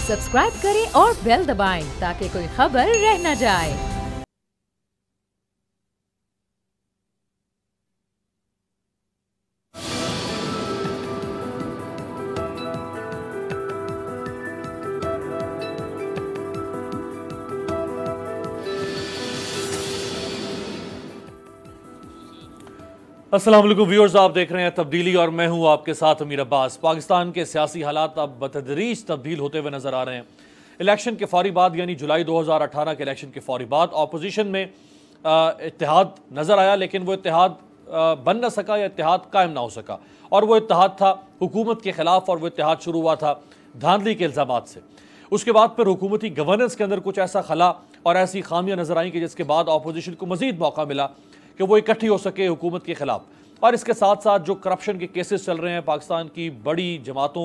Subscribe करें और bell दबाएं ताकि कोई खबर रह न जाए। अस्सलाम वालेकुम व्यूअर्स, आप देख रहे हैं तब्दीली और मैं हूं आपके साथ अमीर अब्बास। पाकिस्तान के सियासी हालात अब बतदरीज तब्दील होते हुए नजर आ रहे हैं। इलेक्शन के फौरी बाद यानी जुलाई 2018 के इलेक्शन के फौरी बाद ऑपोजिशन में इत्तेहाद नजर आया, लेकिन वो इत्तेहाद बन न सका या इत्तेहाद कायम ना हो सका। और वो इत्तेहाद था हुकूमत के खिलाफ, और वो इत्तेहाद शुरू हुआ था धांधली के इल्जामात से। उसके बाद फिर हुकूमती गवर्नेंस के अंदर कुछ ऐसा खला और ऐसी खामियां नजर आई कि जिसके बाद ऑपोजिशन को मजीद मौका मिला कि वो इकट्ठी हो सके हुकूमत के खिलाफ। और इसके साथ साथ जो करप्शन के केसेस चल रहे हैं पाकिस्तान की बड़ी जमातों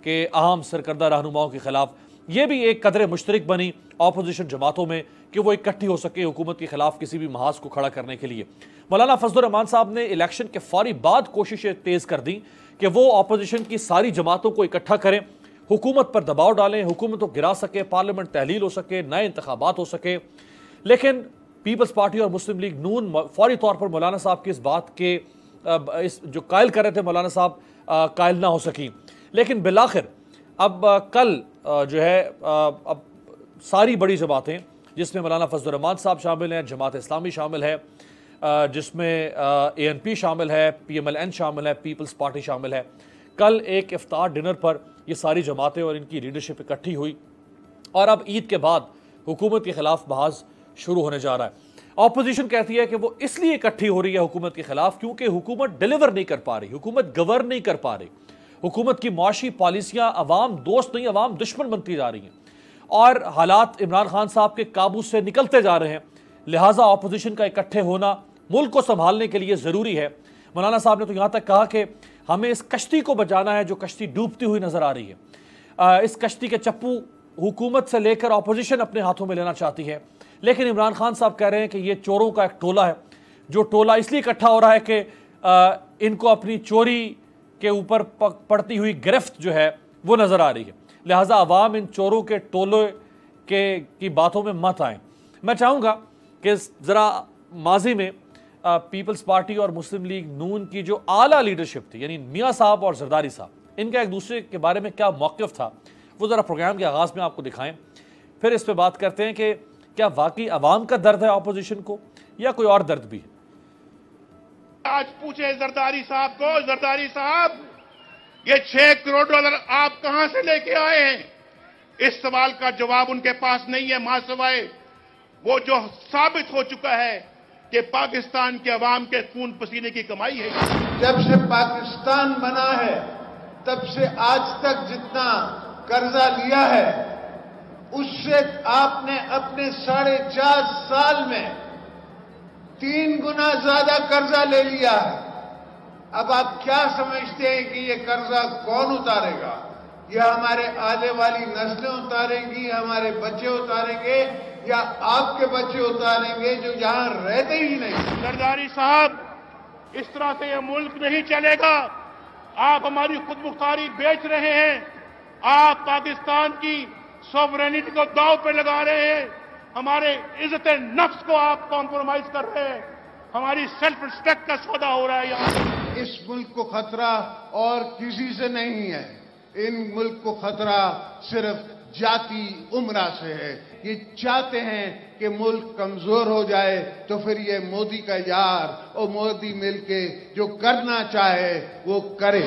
के अहम सरकर्दा रहनुमाओं के खिलाफ, ये भी एक कदर मुश्तरक बनी ऑपोजिशन जमातों में कि वो इकट्ठी हो सके हुकूमत के खिलाफ किसी भी महाज को खड़ा करने के लिए। मौलाना फजलुर रहमान साहब ने इलेक्शन के फौरी बाद कोशिशें तेज कर दी कि वो ऑपोजिशन की सारी जमातों को इकट्ठा करें, हुकूमत पर दबाव डालें, हुकूमत को गिरा सके, पार्लियामेंट तहलील हो सके, नए इंतखाबात हो सके। लेकिन पीपल्स पार्टी और मुस्लिम लीग नून फौरी तौर पर मौलाना साहब की इस बात के इस जो कायल कर रहे थे मौलाना साहब कायल ना हो सकी। लेकिन बिलाखिर अब कल जो है अब सारी बड़ी जमातें जिसमें मौलाना फजलुर रहमान साहब शामिल हैं, जमात इस्लामी शामिल है, जिसमें ANP शामिल है, PMLN शामिल है, पीपल्स पार्टी शामिल है, कल एक इफ्तार डिनर पर ये सारी जमातें और इनकी लीडरशिप इकट्ठी हुई। और अब ईद के बाद हुकूमत के खिलाफ बहस शुरू होने जा रहा है। ऑपोजिशन कहती है कि वो इसलिए इकट्ठी हो रही है हुकूमत के खिलाफ क्योंकि हुकूमत डिलीवर नहीं कर पा रही, हुकूमत गवर्न नहीं कर पा रही, हुकूमत की मुआशी पॉलिसियां अवाम दोस्त नहीं अवाम दुश्मन बनती जा रही हैं और हालात इमरान खान साहब के काबू से निकलते जा रहे हैं। लिहाजा ऑपोजिशन का इकट्ठे होना मुल्क को संभालने के लिए ज़रूरी है। मौलाना साहब ने तो यहाँ तक कहा कि हमें इस कश्ती को बचाना है जो कश्ती डूबती हुई नजर आ रही है। इस कश्ती के चप्पू हुकूमत से लेकर ऑपोजिशन अपने हाथों में लेना चाहती है, लेकिन इमरान खान साहब कह रहे हैं कि ये चोरों का एक टोला है, जो टोला इसलिए इकट्ठा हो रहा है कि इनको अपनी चोरी के ऊपर पड़ती हुई गिरफ्त जो है वो नज़र आ रही है। लिहाजा अवाम इन चोरों के टोले की बातों में मत आए। मैं चाहूँगा कि ज़रा माजी में पीपल्स पार्टी और मुस्लिम लीग नून की जो आला लीडरशिप थी, यानी मियाँ साहब और जरदारी साहब, इनका एक दूसरे के बारे में क्या मौक़िफ़ था, वो ज़रा प्रोग्राम के आगाज़ में आपको दिखाएं। फिर इस पर बात करते हैं कि क्या वाकई अवाम का दर्द है ऑपोजिशन को या कोई और दर्द भी है। आज पूछे जरदारी साहब को, जरदारी साहब ये $6 करोड़ आप कहां से लेके आए हैं? इस सवाल का जवाब उनके पास नहीं है, मां सिवाय वो जो साबित हो चुका है कि पाकिस्तान के अवाम के खून पसीने की कमाई है। जब से पाकिस्तान बना है तब से आज तक जितना कर्जा लिया है उससे आपने अपने 4.5 साल में 3 गुना ज्यादा कर्जा ले लिया है। अब आप क्या समझते हैं कि ये कर्जा कौन उतारेगा? ये हमारे आने वाली नस्लें उतारेंगी, हमारे बच्चे उतारेंगे या आपके बच्चे उतारेंगे जो यहां रहते ही नहीं? जरदारी साहब, इस तरह से ये मुल्क नहीं चलेगा। आप हमारी खुदमुख्तारी बेच रहे हैं, आप पाकिस्तान की सॉवरेनिटी को दांव पे लगा रहे हैं, हमारे इज्जत नफ्स को आप कॉम्प्रोमाइज कर रहे हैं, हमारी सेल्फ रिस्पेक्ट का सौदा हो रहा है यहाँ। इस मुल्क को खतरा और किसी से नहीं है, इन मुल्क को खतरा सिर्फ जाति उम्रा से है। ये चाहते हैं कि मुल्क कमजोर हो जाए तो फिर ये मोदी का यार और मोदी मिलके जो करना चाहे वो करे।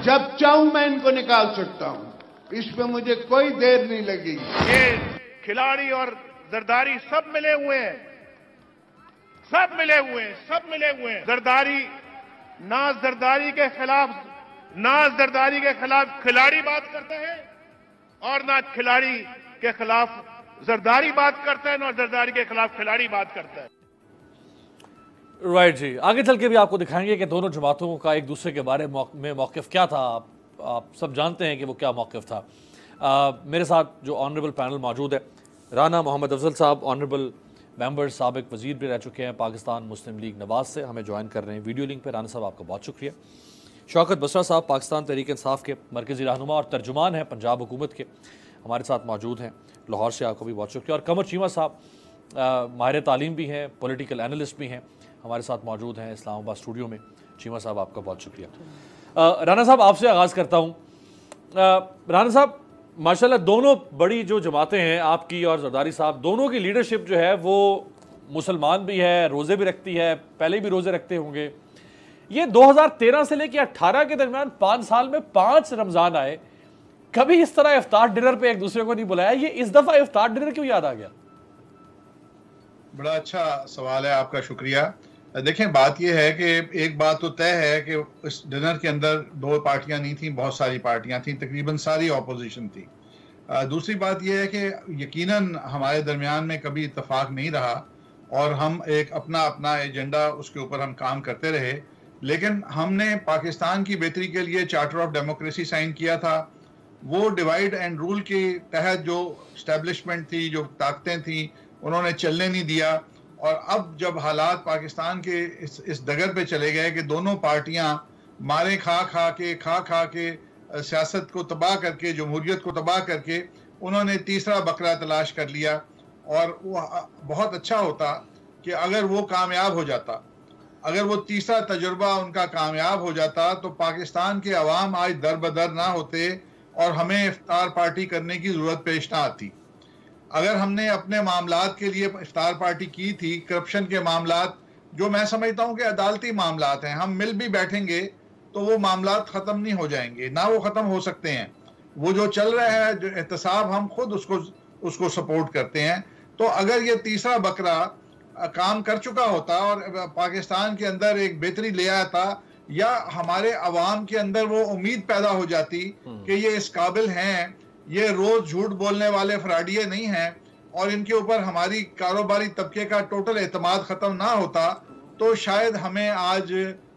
जब चाहूं मैं इनको निकाल सकता हूं, इसमें मुझे कोई देर नहीं लगेगी। ये खिलाड़ी और जरदारी सब मिले हुए हैं, सब मिले हुए हैं, सब मिले हुए हैं। जरदारी ना जरदारी के खिलाफ खिलाड़ी बात करते हैं और ना खिलाड़ी के खिलाफ जरदारी बात करता है, ना जरदारी के खिलाफ खिलाड़ी बात करता है। राइट जी, आगे चल के भी आपको दिखाएंगे कि दोनों जमातों का एक दूसरे के बारे में मौक़िफ़ क्या था। आप सब जानते हैं कि वो क्या मौक़िफ़ था। मेरे साथ जो ऑनरेबल पैनल मौजूद है, राना मोहम्मद अफजल साहब ऑनरेबल मेंबर साबिक वजीर भी रह चुके हैं पाकिस्तान मुस्लिम लीग नवाज से, हमें ज्वाइन कर रहे हैं वीडियो लिंक पे। राना साहब आपका बहुत शुक्रिया। शौकत बसरा साहब पाकिस्तान तहरीक इंसाफ के मरकज़ी रहनुमा और तर्जुमान हैं पंजाब हुकूमत के, हमारे साथ मौजूद हैं, लाहौर से आपको भी बहुत शुक्रिया। और कमर चीमा साहब माहिर तालीम भी हैं, पॉलिटिकल एनालिस्ट भी हैं, हमारे साथ मौजूद हैं इस्लामाबाद स्टूडियो में। चीमा साहब आपका बहुत शुक्रिया। राना साहब आपसे आगाज़ करता हूँ। राना साहब माशाल्लाह दोनों बड़ी जो जमातें हैं आपकी और जरदारी साहब, दोनों की लीडरशिप जो है वो मुसलमान भी है, रोज़े भी रखती है, पहले भी रोज़े रखते होंगे। ये 2013 से लेकर 18 के दरमियान 5 साल में 5 रमज़ान आए, कभी इस तरह इफ्तार डिनर पे एक दूसरे को नहीं बुलाया। ये इस दफ़ा इफ्तार डिनर क्यों याद आ गया? बड़ा अच्छा सवाल है आपका, शुक्रिया। देखें, बात यह है कि एक बात तो तय है कि इस डिनर के अंदर 2 पार्टियां नहीं थी, बहुत सारी पार्टियां थी, तकरीबन सारी ऑपोजिशन थी। दूसरी बात यह है कि यकीनन हमारे दरमियान में कभी इत्तेफाक नहीं रहा और हम एक अपना अपना एजेंडा उसके ऊपर हम काम करते रहे। लेकिन हमने पाकिस्तान की बेहतरी के लिए चार्टर ऑफ डेमोक्रेसी साइन किया था। वो डिवाइड एंड रूल के तहत जो एस्टेब्लिशमेंट थी, जो ताकतें थी, उन्होंने चलने नहीं दिया। और अब जब हालात पाकिस्तान के इस डगर पे चले गए कि दोनों पार्टियां मारे खा खा के सियासत को तबाह करके, जमहूरियत को तबाह करके उन्होंने तीसरा बकरा तलाश कर लिया। और वो बहुत अच्छा होता कि अगर वो कामयाब हो जाता, अगर वो तीसरा तजुर्बा उनका कामयाब हो जाता तो पाकिस्तान के अवाम आज दर बदर ना होते और हमें इफ्तार पार्टी करने की ज़रूरत पेश ना आती। अगर हमने अपने मामलात के लिए इफ्तार पार्टी की थी, करप्शन के मामलात जो मैं समझता हूँ कि अदालती मामलात हैं, हम मिल भी बैठेंगे तो वो मामलात ख़त्म नहीं हो जाएंगे, ना वो ख़त्म हो सकते हैं। वो जो चल रहा है, जो एहतसाब, हम खुद उसको सपोर्ट करते हैं। तो अगर ये तीसरा बकरा काम कर चुका होता और पाकिस्तान के अंदर एक बेहतरी ले आया था, या हमारे अवाम के अंदर वो उम्मीद पैदा हो जाती कि ये इस काबिल हैं, ये रोज झूठ बोलने वाले फ्राडिये नहीं हैं, और इनके ऊपर हमारी कारोबारी तबके का टोटल एतमाद खत्म ना होता, तो शायद हमें आज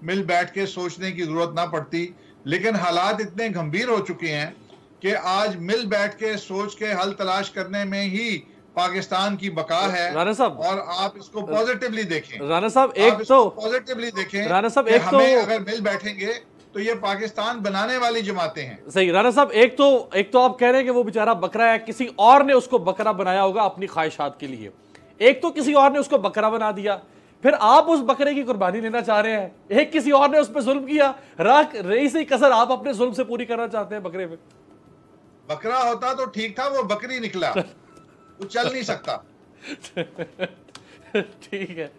मिल बैठ के सोचने की जरूरत ना पड़ती। लेकिन हालात इतने गंभीर हो चुके हैं कि आज मिल बैठ के सोच के हल तलाश करने में ही पाकिस्तान की बका है। राना साहब, और आप इसको पॉजिटिवली देखें। राना साहब, एक तो पॉजिटिवली देखें। राना साहब, एक तो अगर मिल बैठेंगे तो ये पाकिस्तान बनाने वाली जमातें हैं। सही। राना साहब, एक तो आप कह रहे हैं कि वो बेचारा बकरा है, किसी और ने उसको बकरा बनाया होगा अपनी ख्वाहिशात के लिए। एक तो किसी और ने उसको बकरा बना दिया, फिर आप उस बकरे की कुर्बानी लेना चाह रहे हैं। एक किसी और ने उस पर जुल्म किया, रही से कसर आप अपने जुल्म से पूरी करना चाहते हैं बकरे पे। बकरा होता तो ठीक था, वो बकरी निकला, वो चल नहीं सकता। ठीक है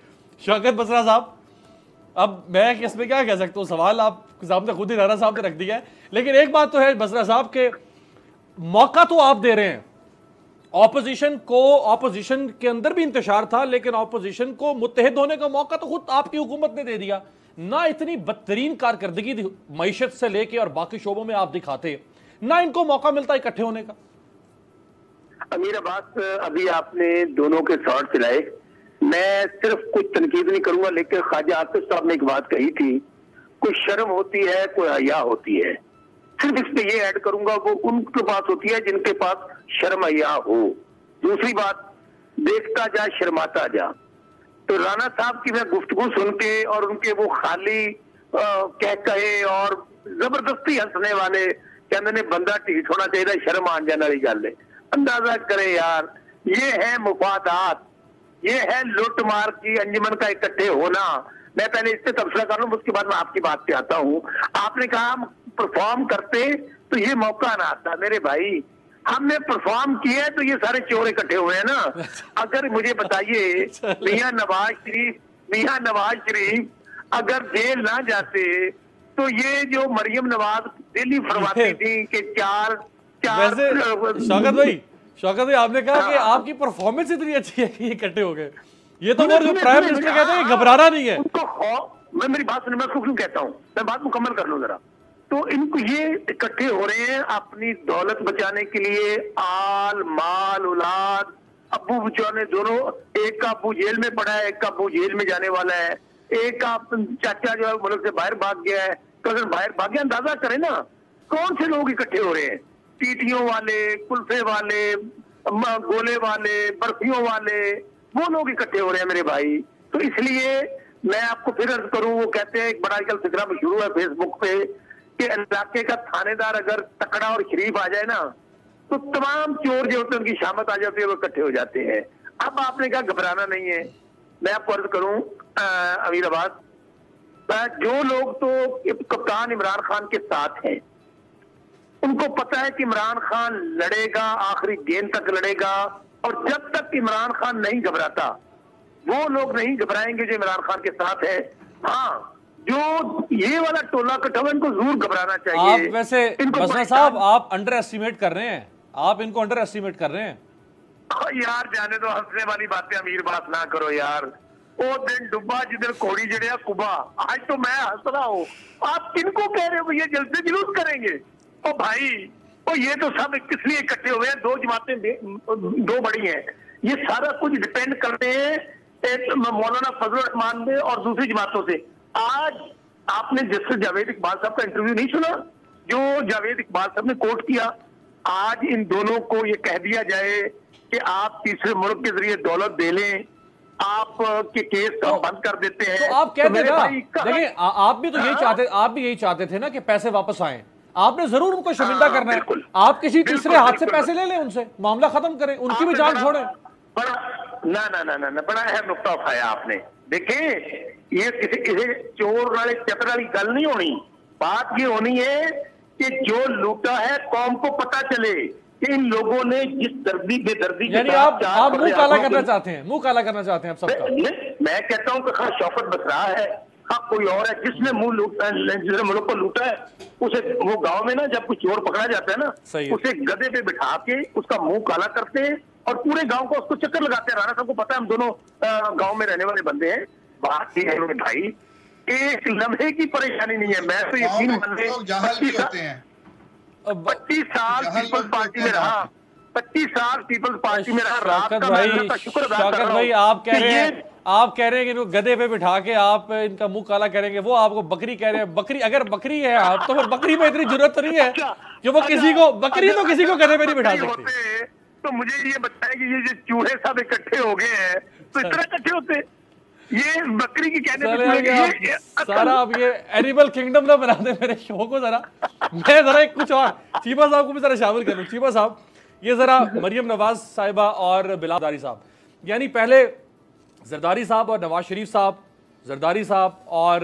शौकत बसरा साहब, अब मैं इसमें क्या कह सकता हूँ, सवाल आप सामने खुद ही राना साहब ने रख दिया है। लेकिन एक बात तो है बसरा साहब के मौका तो आप दे रहे हैं ऑपोजिशन को, ऑपोजिशन के अंदर भी इंतशार था, लेकिन ऑपोजिशन को मुत्तहिद होने का मौका तो खुद आपकी हुकूमत ने दे दिया। ना इतनी बदतरीन कारकर्दगी मईशत से लेके और बाकी शोबों में आप दिखाते, ना इनको मौका मिलता इकट्ठे होने का। अमीर अब्बास, अभी आपने दोनों के शॉट चलाए, मैं सिर्फ कुछ तनकीद नहीं करूंगा, लेकिन ख्वाजा आतिफ साहब ने एक बात कही थी, कोई शर्म होती है, कोई हया होती है। सिर्फ इस पे ये ऐड करूंगा, वो उनके पास होती है जिनके पास शर्म हया हो। दूसरी बात, देखता जा शर्माता जा। तो राना साहब की मैं गुफ्तगू सुन के और उनके वो खाली कह कहे और जबरदस्ती हंसने वाले, कहने ने बंदा ढीठ होना चाहिए, शर्म आन जाने वाली गल है। अंदाजा करें यार, ये है मुफादात, ये है लुट मार की अंजुमन का इकट्ठे होना। मैं पहले इस पे तबसरा कर लूं, उसके बाद मैं आपकी बात पे आता हूं। आपने कहा हम परफॉर्म करते तो ये मौका ना आता। मेरे भाई, हमने परफॉर्म किया तो ये सारे चोर इकट्ठे हुए हैं ना। अगर मुझे बताइए, मियां नवाज शरीफ अगर जेल ना जाते तो ये जो मरियम नवाज दिल्ली फरमाती थी कि चार शौकत भाई आपने कहा कि आपकी परफॉर्मेंस इतनी अच्छी है कि ये इकट्ठे हो गए। ये तो और जो प्राइम मिनिस्टर कहते हैं घबराना नहीं है। मैं मेरी बात सुनिए, मैं उसको क्यों कहता हूँ, मैं बात मुकम्मल कर लूं जरा। तो इनको ये इकट्ठे हो रहे हैं अपनी दौलत बचाने के लिए, आल माल औलाद, अब्बू बचाने दोनों। एक का अब्बू जेल में पड़ा है, एक का अब्बू जेल में जाने वाला है, एक का चाचा जो है मुल्क से बाहर भाग गया है, कजन बाहर भाग गया। अंदाजा करें ना कौन से लोग इकट्ठे हो रहे हैं। टीटियों वाले, कुल्फे वाले, गोले वाले, बर्फियों वाले, वो लोग इकट्ठे हो रहे हैं मेरे भाई। तो इसलिए मैं आपको फिर अर्ज करूं, वो कहते हैं एक बड़ा आजकल फिक्रा मशहूर है फेसबुक पे कि इलाके का थानेदार अगर तकड़ा और शरीफ आ जाए ना तो तमाम चोर जो होते हैं उनकी शामत आ जाती है, वो इकट्ठे हो जाते हैं। अब आपने कहा घबराना नहीं है, मैं आपको अर्ज करूं अमीर अब्बास, जो लोग तो कप्तान इमरान खान के साथ हैं उनको पता है कि इमरान खान लड़ेगा, आखिरी गेंद तक लड़ेगा, और जब तक इमरान खान नहीं घबराता वो लोग नहीं घबराएंगे जो इमरान खान के साथ है। हाँ, जो ये वाला टोला कटवा इनको जरूर घबराना चाहिए। आप वैसे मसना साहब आप अंडर एस्टिमेट कर रहे हैं, आप इनको अंडर एस्टिमेट कर रहे हैं। यार जाने दो, हंसने वाली बातें अमीर बात ना करो यार। वो दिन डुब्बा जिधर कोड़ी जड़े कुबा, आज तो मैं हंस रहा हूँ, आप किनको कह रहे हो ये जलसे जुलूस करेंगे? ओ भाई, ओ ये तो सब किस लिए इकट्ठे हुए हैं? दो जमातें दो बड़ी हैं, ये सारा कुछ डिपेंड करते हैं मौलाना फजल रहमान में और दूसरी जमातों से। आज आपने जस्टिस जावेद इकबाल साहब का इंटरव्यू नहीं सुना जो जावेद इकबाल साहब ने कोट किया? आज इन दोनों को ये कह दिया जाए कि आप तीसरे मुल्क के जरिए दौलत दे लें, आप के केस बंद कर देते हैं, तो आप कहते ना, देखिए आप भी तो यही चाहते, आप भी यही चाहते थे ना कि पैसे वापस आए। आपने जरूर उनको शर्मिंदा करना है, आप किसी तीसरे हाथ से पैसे ले लें, उनसे मामला खत्म करें, उनकी भी जान छोड़ें। ना ना ना ना, बड़ा अहम नुक्ता उठाया आपने। देखिए ये किसी चोर वाले चतर वाली गल नहीं होनी, बात ये होनी है कि जो लूटा है कौम को पता चले कि इन लोगों ने जिस दर्दी बेदर्दी के साथ आप मुंह काला करना चाहते हैं, मुंह काला करना चाहते हैं आप सबका। मैं कहता हूं कि हाँ शौकत बसरा है, हाँ कोई और है जिसने मुंह लूटा, जिसने मुल्क को लूटा है, उसे वो गांव में ना जब कोई चोर पकड़ा जाता है ना, उसे गधे पे बिठा के उसका मुंह काला करते हैं और पूरे गांव को उसको चक्कर लगाते हैं। राणा साहब को पता है हम दोनों गांव में रहने वाले बंदे हैं। बात ये है भाई, एक लम्हे की परेशानी नहीं है। मैं तो यकीन मानते 25 साल पीपल्स पार्टी में रहा, 25 साल पीपल्स पार्टी में रहा। शौकत भाई आप कह रहे हैं कि इनको गधे पे बिठा के आप इनका मुंह काला करेंगे, वो आपको बकरी कह रहे हैं। बकरी अगर बकरी है आप तो फिर बकरी में इतनी जरूरत तो नहीं है कि वो किसी को, बकरी तो किसी को गधे पे नहीं बिठा सकती। तो मुझे ये बताया कि ये जो चूहे सब इकट्ठे हो गए हैं तो इतना इकट्ठे होते, ये बकरी की कहने सारा अब ये एनिमल किंगडम ना बना दे मेरे शो को जरा। मैं जरा एक कुछ और चीमा साहब को भी जरा शामिल करूं। चीमा साहब ये जरा मरियम नवाज साहिबा और बिलाल जरदारी साहब, यानी पहले जरदारी साहब और नवाज शरीफ साहब, जरदारी साहब और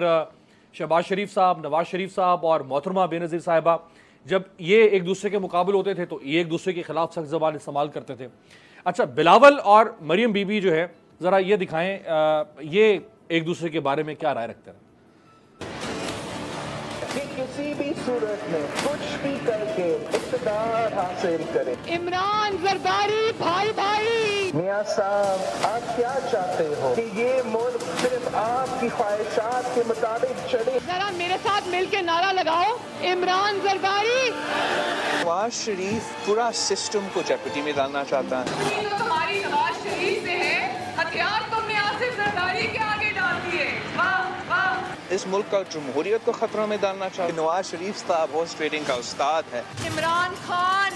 शहबाज शरीफ साहब, नवाज शरीफ साहब और मोहतरमा बेनज़ीर साहिबा, जब ये एक दूसरे के मुकाबले होते थे तो ये एक दूसरे के खिलाफ सख्त ज़बान इस्तेमाल करते थे। अच्छा, बिलावल और मरियम बीबी जो है, जरा ये दिखाएं ये एक दूसरे के बारे में क्या राय रखते हैं? कि किसी भी सूरत में कुछ भी करके इक़्तिदार हासिल करें। इमरान जरदारी भाई भाई, मियां साहब आप क्या चाहते हो कि ये मुल्क सिर्फ आपकी ख्वाहिशात के मुताबिक चले? जरा मेरे साथ मिलके नारा लगाओ, इमरान जरदारी। नवाज शरीफ पूरा सिस्टम को जेपटी में डालना चाहता है। तो तुम्हारी नवाज शरीफ से है, हथियार तुमने आसिफ जरदारी के आगे डाल दिए। वाह वाह। इस मुल्क का जमहूरियत को खतरा में डालना चाहता है। नवाज शरीफ साहब हॉर्स ट्रेडिंग का उस्ताद है। इमरान खान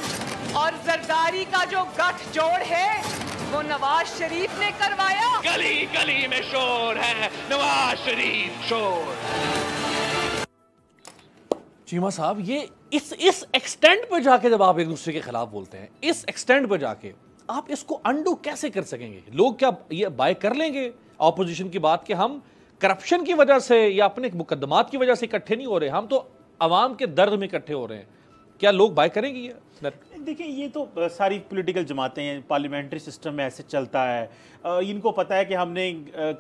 और जरदारी का जो गठजोड़ है वो नवाज शरीफ ने करवाया। गली गली में शोर है, नवाज शरीफ शोर। चीमा साहब ये इस एक्सटेंट पर जाके जब आप एक दूसरे के खिलाफ बोलते हैं, इस एक्सटेंट पर जाके आप इसको अंडू कैसे कर सकेंगे? लोग क्या ये बाय कर लेंगे ऑपोजिशन की बात कि हम करप्शन की वजह से या अपने मुकदमात की वजह से इकट्ठे नहीं हो रहे, हम तो अवाम के दर्द में इकट्ठे हो रहे हैं? क्या लोग बाय करेंगे ये? देखिए ये तो सारी पॉलिटिकल जमातें हैं, पार्लियामेंट्री सिस्टम में ऐसे चलता है। इनको पता है कि हमने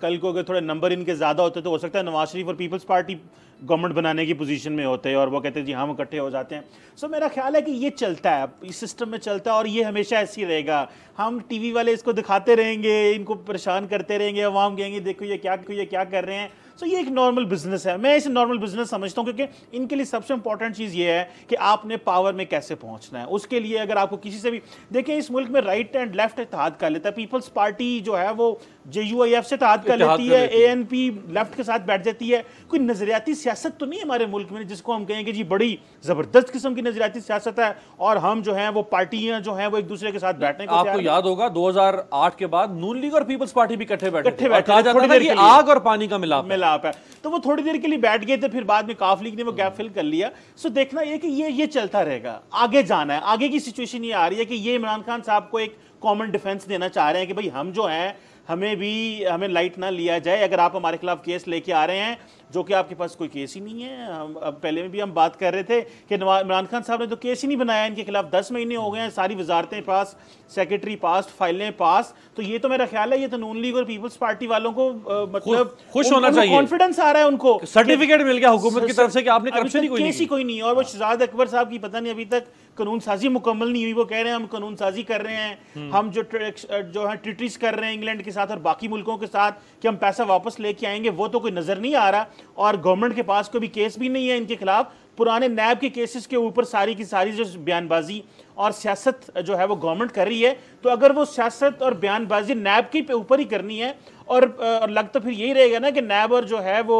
कल को अगर थोड़े नंबर इनके ज़्यादा होते तो हो सकता है नवाज शरीफ और पीपल्स पार्टी गवर्नमेंट बनाने की पोजीशन में होते हैं और वो कहते हैं जी हम इकट्ठे हो जाते हैं। सो मेरा ख्याल है कि ये चलता है, इस सिस्टम में चलता है और ये हमेशा ऐसे ही रहेगा। हम टीवी वाले इसको दिखाते रहेंगे, इनको परेशान करते रहेंगे, अवाम कहेंगे देखो ये क्या कर रहे हैं। सो ये एक नॉर्मल बिजनेस है, मैं इसे नॉर्मल बिजनेस समझता हूँ क्योंकि इनके लिए सबसे इंपॉर्टेंट चीज़ ये है कि आपने पावर में कैसे पहुँचना है। उसके लिए अगर आपको किसी से भी, देखिए इस मुल्क में राइट एंड लेफ्ट इत्तेहाद कर लेता है। पीपल्स पार्टी जो है वो JUIF से इत्तेहाद कर लेती है, ANP लेफ्ट के साथ बैठ जाती है। कोई नजरियाती सियासत तो नहीं है हमारे मुल्क में जिसको हम कहें कि जी बड़ी ज़बरदस्त किस्म की नजरियाती सियासत है और हम जो है वो पार्टियां जो है वो एक दूसरे के साथ बैठने को। आपको याद होगा 2008 के बाद नून लीग और पीपल्स पार्टी भी इकट्ठे बैठे थे, आग और पानी का मिलाप है। तो वो थोड़ी देर के लिए बैठ गए थे, फिर बाद में काफ लीग ने वो गैप फिल कर लिया। सो देखना ये कि ये चलता रहेगा, आगे जाना है। आगे की सिचुएशन ये आ रही है कि ये इमरान खान साहब को एक कॉमन डिफेंस देना चाह रहे हैं कि भाई हम जो हैं हमें लाइट ना लिया जाए, अगर आप हमारे खिलाफ केस लेके आ रहे हैं जो कि आपके पास कोई केस ही नहीं है। हम अब पहले में भी हम बात कर रहे थे कि इमरान खान साहब ने तो केस ही नहीं बनाया, इनके खिलाफ 10 महीने हो गए हैं, सारी वजारतें पास, सेक्रेटरी पास, फाइलें पास। तो ये तो मेरा ख्याल है ये तो नून लीग और पीपल्स पार्टी वालों को मतलब खुश होना चाहिए, कॉन्फिडेंस आ रहा है उनको, सर्टिफिकेट मिल गया हुकूमत की तरफ से कि आपने करप्शन ही कोई नहीं। और वो शहजाद अकबर साहब की पता नहीं अभी तक कानून साजी मुकम्मल नहीं हुई, वो कह रहे हैं हम कानून साजी कर रहे हैं, हम जो है ट्रीटीज कर रहे हैं इंग्लैंड के साथ और बाकी मुल्कों के साथ कि हम पैसा वापस लेके आएंगे, वो तो कोई नजर नहीं आ रहा। और गवर्नमेंट के पास कोई भी केस भी नहीं है इनके खिलाफ। पुराने नैब के केसेस के ऊपर सारी की सारी जो बयानबाजी और सियासत जो है वो गवर्नमेंट कर रही है। तो अगर वो सियासत और बयानबाजी नैब के ऊपर ही करनी है और लग तो फिर यही रहेगा ना कि नैब और जो है वो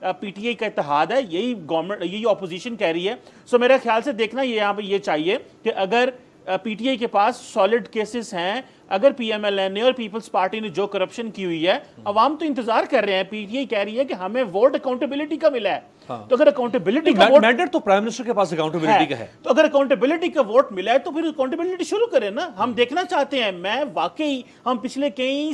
पीटीआई का इत्तेहाद है, यही गवर्नमेंट यही ऑपोजिशन कह रही है। सो मेरे ख्याल से देखना ये यहाँ पे ये चाहिए कि अगर पीटीआई के पास सॉलिड केसेस हैं, अगर पीएमएलएन और पीपल्स पार्टी ने जो करप्शन की हुई है, अवाम तो इंतजार कर रहे हैं। पीटीआई कह रही है कि हमें वोट अकाउंटेबिलिटी का मिला है। हाँ। तो अगर अकाउंटेबिलिटी का वोट मैंडेट तो प्राइम मिनिस्टर के पास अकाउंटेबिलिटी का है, तो अगर अकाउंटेबिलिटी का वोट मिला है तो फिर अकाउंटेबिलिटी शुरू करें ना। हम देखना चाहते हैं, मैं वाकई हम पिछले कई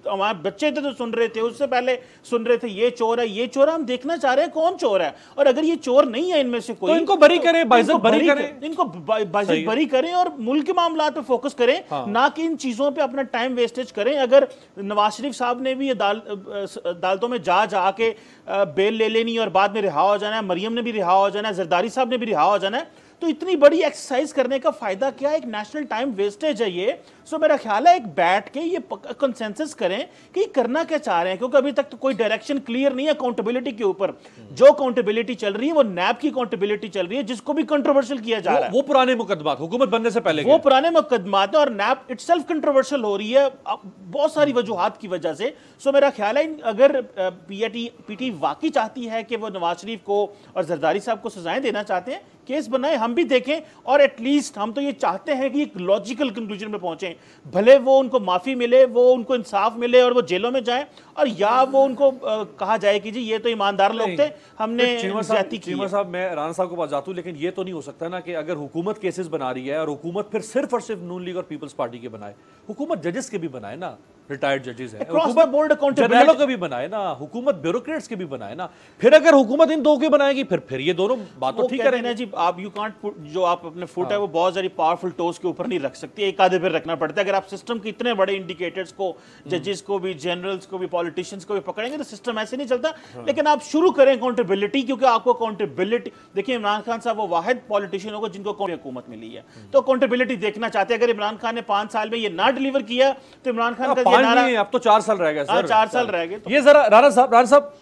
हमारे बच्चे थे तो सुन रहे थे, उससे पहले सुन रहे थे ये चोर है ये चोर है। हम देखना चाह रहे हैं कौन चोर है, और अगर ये चोर नहीं है इनमें से कोई तो इनको बरी करें, बाइज्जत बरी करें, इनको बाइज्जत बरी करें और मुल्क के मामलों पे फोकस करें। हाँ। ना कि इन चीजों पे अपना टाइम वेस्टेज करें। अगर नवाज शरीफ साहब ने भी अदालतों में जा के बेल ले लेनी और बाद में रिहा हो जाना है, मरियम ने भी रिहा हो जाना है, जरदारी साहब ने भी रिहा हो जाना है, तो इतनी बड़ी एक्सरसाइज करने का फायदा क्या है? एक नेशनल टाइम वेस्टेज है ये। सो मेरा ख्याल है एक बैठ के ये कंसेंसस करें कि करना क्या चाह रहे हैं, क्योंकि अभी तक तो कोई डायरेक्शन क्लियर नहीं है अकाउंटेबिलिटी के ऊपर। जो अकाउंटेबिलिटी चल रही है वो नैब की अकाउंटेबिलिटी चल रही है, जिसको भी कंट्रोवर्शियल किया जा रहा है। वो पुराने मुकदमात हुकूमत बनने से पहले वो पुराने मुकदमात है और नैब इटसेल्फ कंट्रोवर्शियल हो रही है बहुत सारी वजूहात की वजह से। सो मेरा ख्याल है अगर पीटी वाकई चाहती है कि वो नवाज शरीफ को और जरदारी साहब को सजाएं देना चाहते हैं, केस बनाए, हम भी देखें, और एटलीस्ट हम तो ये चाहते हैं कि एक लॉजिकल कंक्लूजन में पहुंचे। भले वो उनको माफी मिले, वो उनको इंसाफ मिले और वो जेलों में जाएं, और या वो उनको कहा जाए कि जी ये तो ईमानदार लोग थे, हमने ज्यादती की। चीमा साहब, मैं राणा साहब के पास जाता हूं, लेकिन ये तो नहीं हो सकता ना कि अगर हुकूमत केसेस बना रही है और हुकूमत फिर सिर्फ और सिर्फ नून लीग और पीपल्स पार्टी के बनाए, हुकूमत जजेस के भी बनाए ना, रिटायर्ड जजेस हैं, हुकूमत बोर्ड जनरलों के भी बनाए ना, हुकूमत ब्यूरोक्रेट्स के भी बनाए ना। फिर अगर हुकूमत इन दो के बनाएगी फिर ये दोनों बात तो ठीक है जी। आप यू कांट पुट जो आप अपने फुट है वो बहुत सारी पावरफुल टोस के ऊपर नहीं रख सकती, एक आधे पे रखना पड़ता है। अगर आप सिस्टम के इतने बड़े इंडिकेटर्स को, जजेस को भी, जनरल्स को भी, पॉलिटिशियंस को भी पकड़ेंगे तो सिस्टम ऐसे नहीं चलता। लेकिन आप शुरू करें अकाउंटेबिलिटी, क्योंकि आपको अकाउंटेबिलिटी, देखिए इमरान खान साहब वो वाहिद पॉलिटिशियन होगा जिनको हुकूमत मिली है, तो अकाउंटेबिलिटी देखना चाहते हैं। अगर इमरान खान ने 5 साल में ये ना डिलीवर किया तो इमरान खान का नारा, अब तो 4 साल रह गए सर, 4 साल रह गए। ये जरा राणा साहब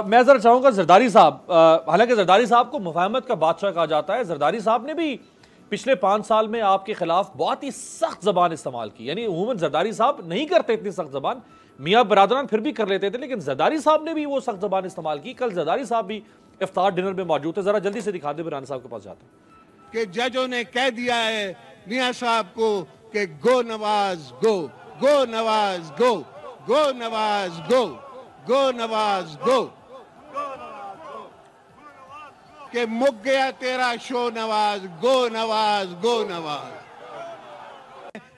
मैं जरा चाहूंगा जरदारी साहब, हालांकि जरदारी साहब को मुफाहमत का बादशाह कहा जाता है, जरदारी साहब ने भी पिछले 5 साल में आपके खिलाफ बहुत ही सख्त जबान इस्तेमाल की। यानी उमूमन जरदारी साहब नहीं करते इतनी सख्त जबान, मियां बरादरान फिर भी कर लेते थे, लेकिन जरदारी साहब ने भी वो सख्त जबान इस्तेमाल की। कल जरदारी साहब भी इफ्तार डिनर में मौजूद थे, जरा जल्दी से दिखा दे, राणा साहब के पास जाते हैं कि जजों ने कह दिया है मियां साहब को कि गो नवाज गो, गो नवाज गो, गो नवाज गो, गो नवाज गो, कि मुक गया तेरा शो नवाज, गो नवाज, गो नवाज।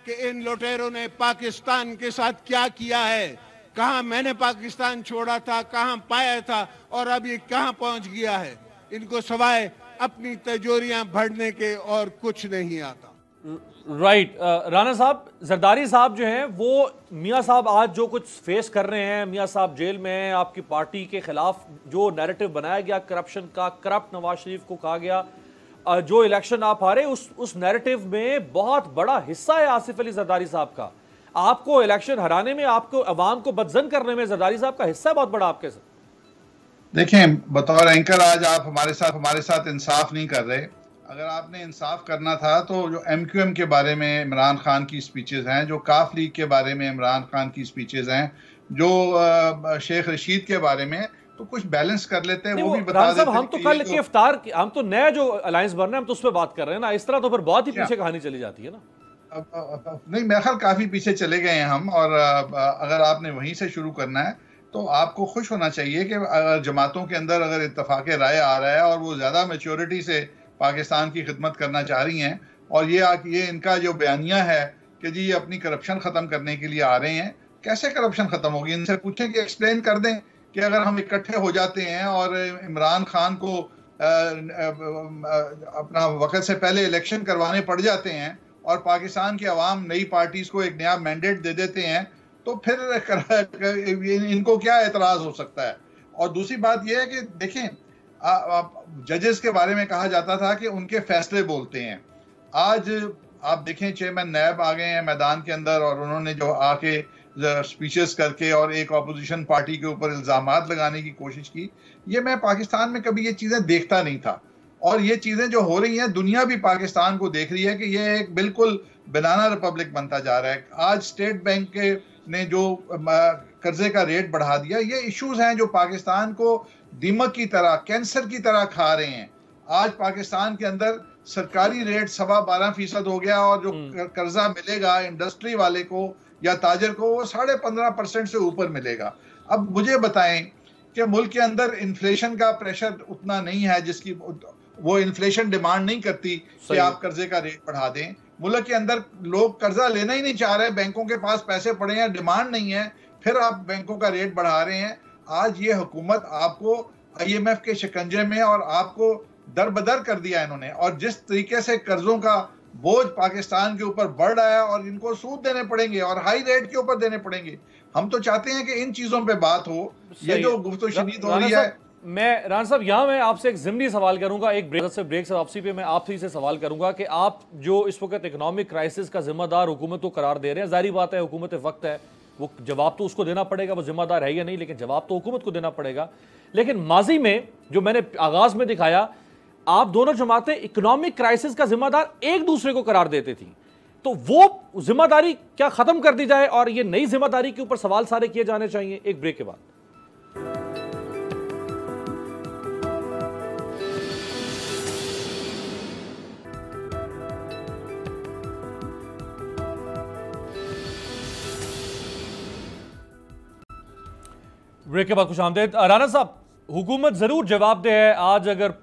कि इन लुटेरों ने पाकिस्तान के साथ क्या किया है, कहां मैंने पाकिस्तान छोड़ा था, कहां पाया था, और अब ये कहां पहुंच गया है। इनको सवाए अपनी तिजोरियां भरने के और कुछ नहीं आता। राइट राणा साहब, जरदारी साहब जो हैं वो मियां साहब आज जो कुछ फेस कर रहे हैं, मियां साहब जेल में हैं, आपकी पार्टी के खिलाफ जो नैरेटिव बनाया गया करप्शन का, करप्ट नवाज शरीफ को कहा गया, जो इलेक्शन आप हारे, उस नैरेटिव में बहुत बड़ा हिस्सा है आसिफ अली जरदारी साहब का। आपको इलेक्शन हराने में, आपको अवाम को बदजन करने में जरदारी साहब का हिस्सा बहुत बड़ा आपके साथ। देखें, बतौर एंकर आज आप हमारे साथ इंसाफ नहीं कर रहे। अगर आपने इंसाफ करना था तो जो MQM के बारे में इमरान खान की स्पीचेस हैं, जो काफ लीग के बारे में इमरान खान की स्पीचेस हैं, जो शेख रशीद के बारे में, तो कुछ बैलेंस कर लेते हैं, वो भी बता देते हैं। हम तो कल के इफ्तार, हम तो नया जो अलायंस बन रहे हैं हम तो उस पर बात कर रहे हैं ना, इस तरह तो फिर बहुत ही पीछे कहानी चली जाती है ना। नहीं, मेरे ख्याल काफी पीछे चले गए हैं हम, और अगर आपने वहीं से शुरू करना है तो आपको खुश होना चाहिए कि अगर जमातों के अंदर अगर इत्तफाक राय आ रहा है और वो ज्यादा मैच्योरिटी से पाकिस्तान की खिदमत करना चाह रही हैं, और ये इनका जो बयानिया है कि जी ये अपनी करप्शन खत्म करने के लिए आ रहे हैं, कैसे करप्शन खत्म होगी? इनसे पूछें कि एक्सप्लेन कर दें कि अगर हम इकट्ठे हो जाते हैं और इमरान खान को अपना वक्त से पहले इलेक्शन करवाने पड़ जाते हैं और पाकिस्तान की आवाम नई पार्टीज को एक नया मैंडेट दे देते हैं, तो फिर इनको क्या एतराज हो सकता है? और दूसरी बात यह है कि देखें, जजेस के बारे में कहा जाता था कि उनके फैसले बोलते हैं। आज आप देखें चेयरमैन नैब आ गए हैं मैदान के अंदर और उन्होंने जो आके स्पीचेस करके और एक अपोजिशन पार्टी के ऊपर इल्जामात लगाने की कोशिश की, ये मैं पाकिस्तान में कभी ये चीजें देखता नहीं था। और ये चीजें जो हो रही हैं, दुनिया भी पाकिस्तान को देख रही है कि ये एक बिल्कुल बनाना रिपब्लिक बनता जा रहा है। आज स्टेट बैंक ने जो कर्जे का रेट बढ़ा दिया, ये इश्यूज हैं जो पाकिस्तान को दीमक की तरह, कैंसर की तरह खा रहे हैं। आज पाकिस्तान के अंदर सरकारी रेट 12.25% हो गया और जो कर्जा मिलेगा इंडस्ट्री वाले को या ताजर को, वो 15.5% से ऊपर मिलेगा। अब मुझे बताएं कि मुल्क के अंदर इन्फ्लेशन का प्रेशर उतना नहीं है जिसकी वो इन्फ्लेशन डिमांड नहीं करती कि आप कर्जे का रेट बढ़ा दें। मुल्क के अंदर लोग कर्जा लेना ही नहीं चाह रहे, बैंकों के पास पैसे पड़े हैं, डिमांड नहीं है, फिर आप बैंकों का रेट बढ़ा रहे हैं। आज ये हुकूमत आपको IMF के शिकंजे में और आपको दरबदर कर दिया इन्होंने। और जिस तरीके से कर्जों का बोझ पाकिस्तान के ऊपर बढ़ रहा है और इनको सूद देने पड़ेंगे और हाई रेट के ऊपर देने पड़ेंगे। हम तो चाहते हैं कि इन चीजों पे बात हो। ये जो गुफ्तगू शनीद हो रही है, मैं राना साहब यहाँ मैं आपसे एक ज़िमनी सवाल करूंगा, एक ब्रेक से वापसी पे मैं आपसे से सवाल करूंगा कि आप जो इस वक्त इकोनॉमिक क्राइसिस का जिम्मेदार हुकूमत को करार दे रहे हैं, जाहिर बात है हुकूमत वक्त है, वो जवाब तो उसको देना पड़ेगा, वो जिम्मेदार है या नहीं, लेकिन जवाब तो हुकूमत को देना पड़ेगा। लेकिन माजी में जो मैंने आगाज में दिखाया, आप दोनों जमातें इकोनॉमिक क्राइसिस का जिम्मेदार एक दूसरे को करार देती थी, तो वो जिम्मेदारी क्या खत्म कर दी जाए और ये नई जिम्मेदारी के ऊपर सवाल सारे किए जाने चाहिए? एक ब्रेक के बाद। ब्रेक के बाद खुश आमदेद। राना साहब, हुकूमत जरूर जवाबदेह है। आज अगर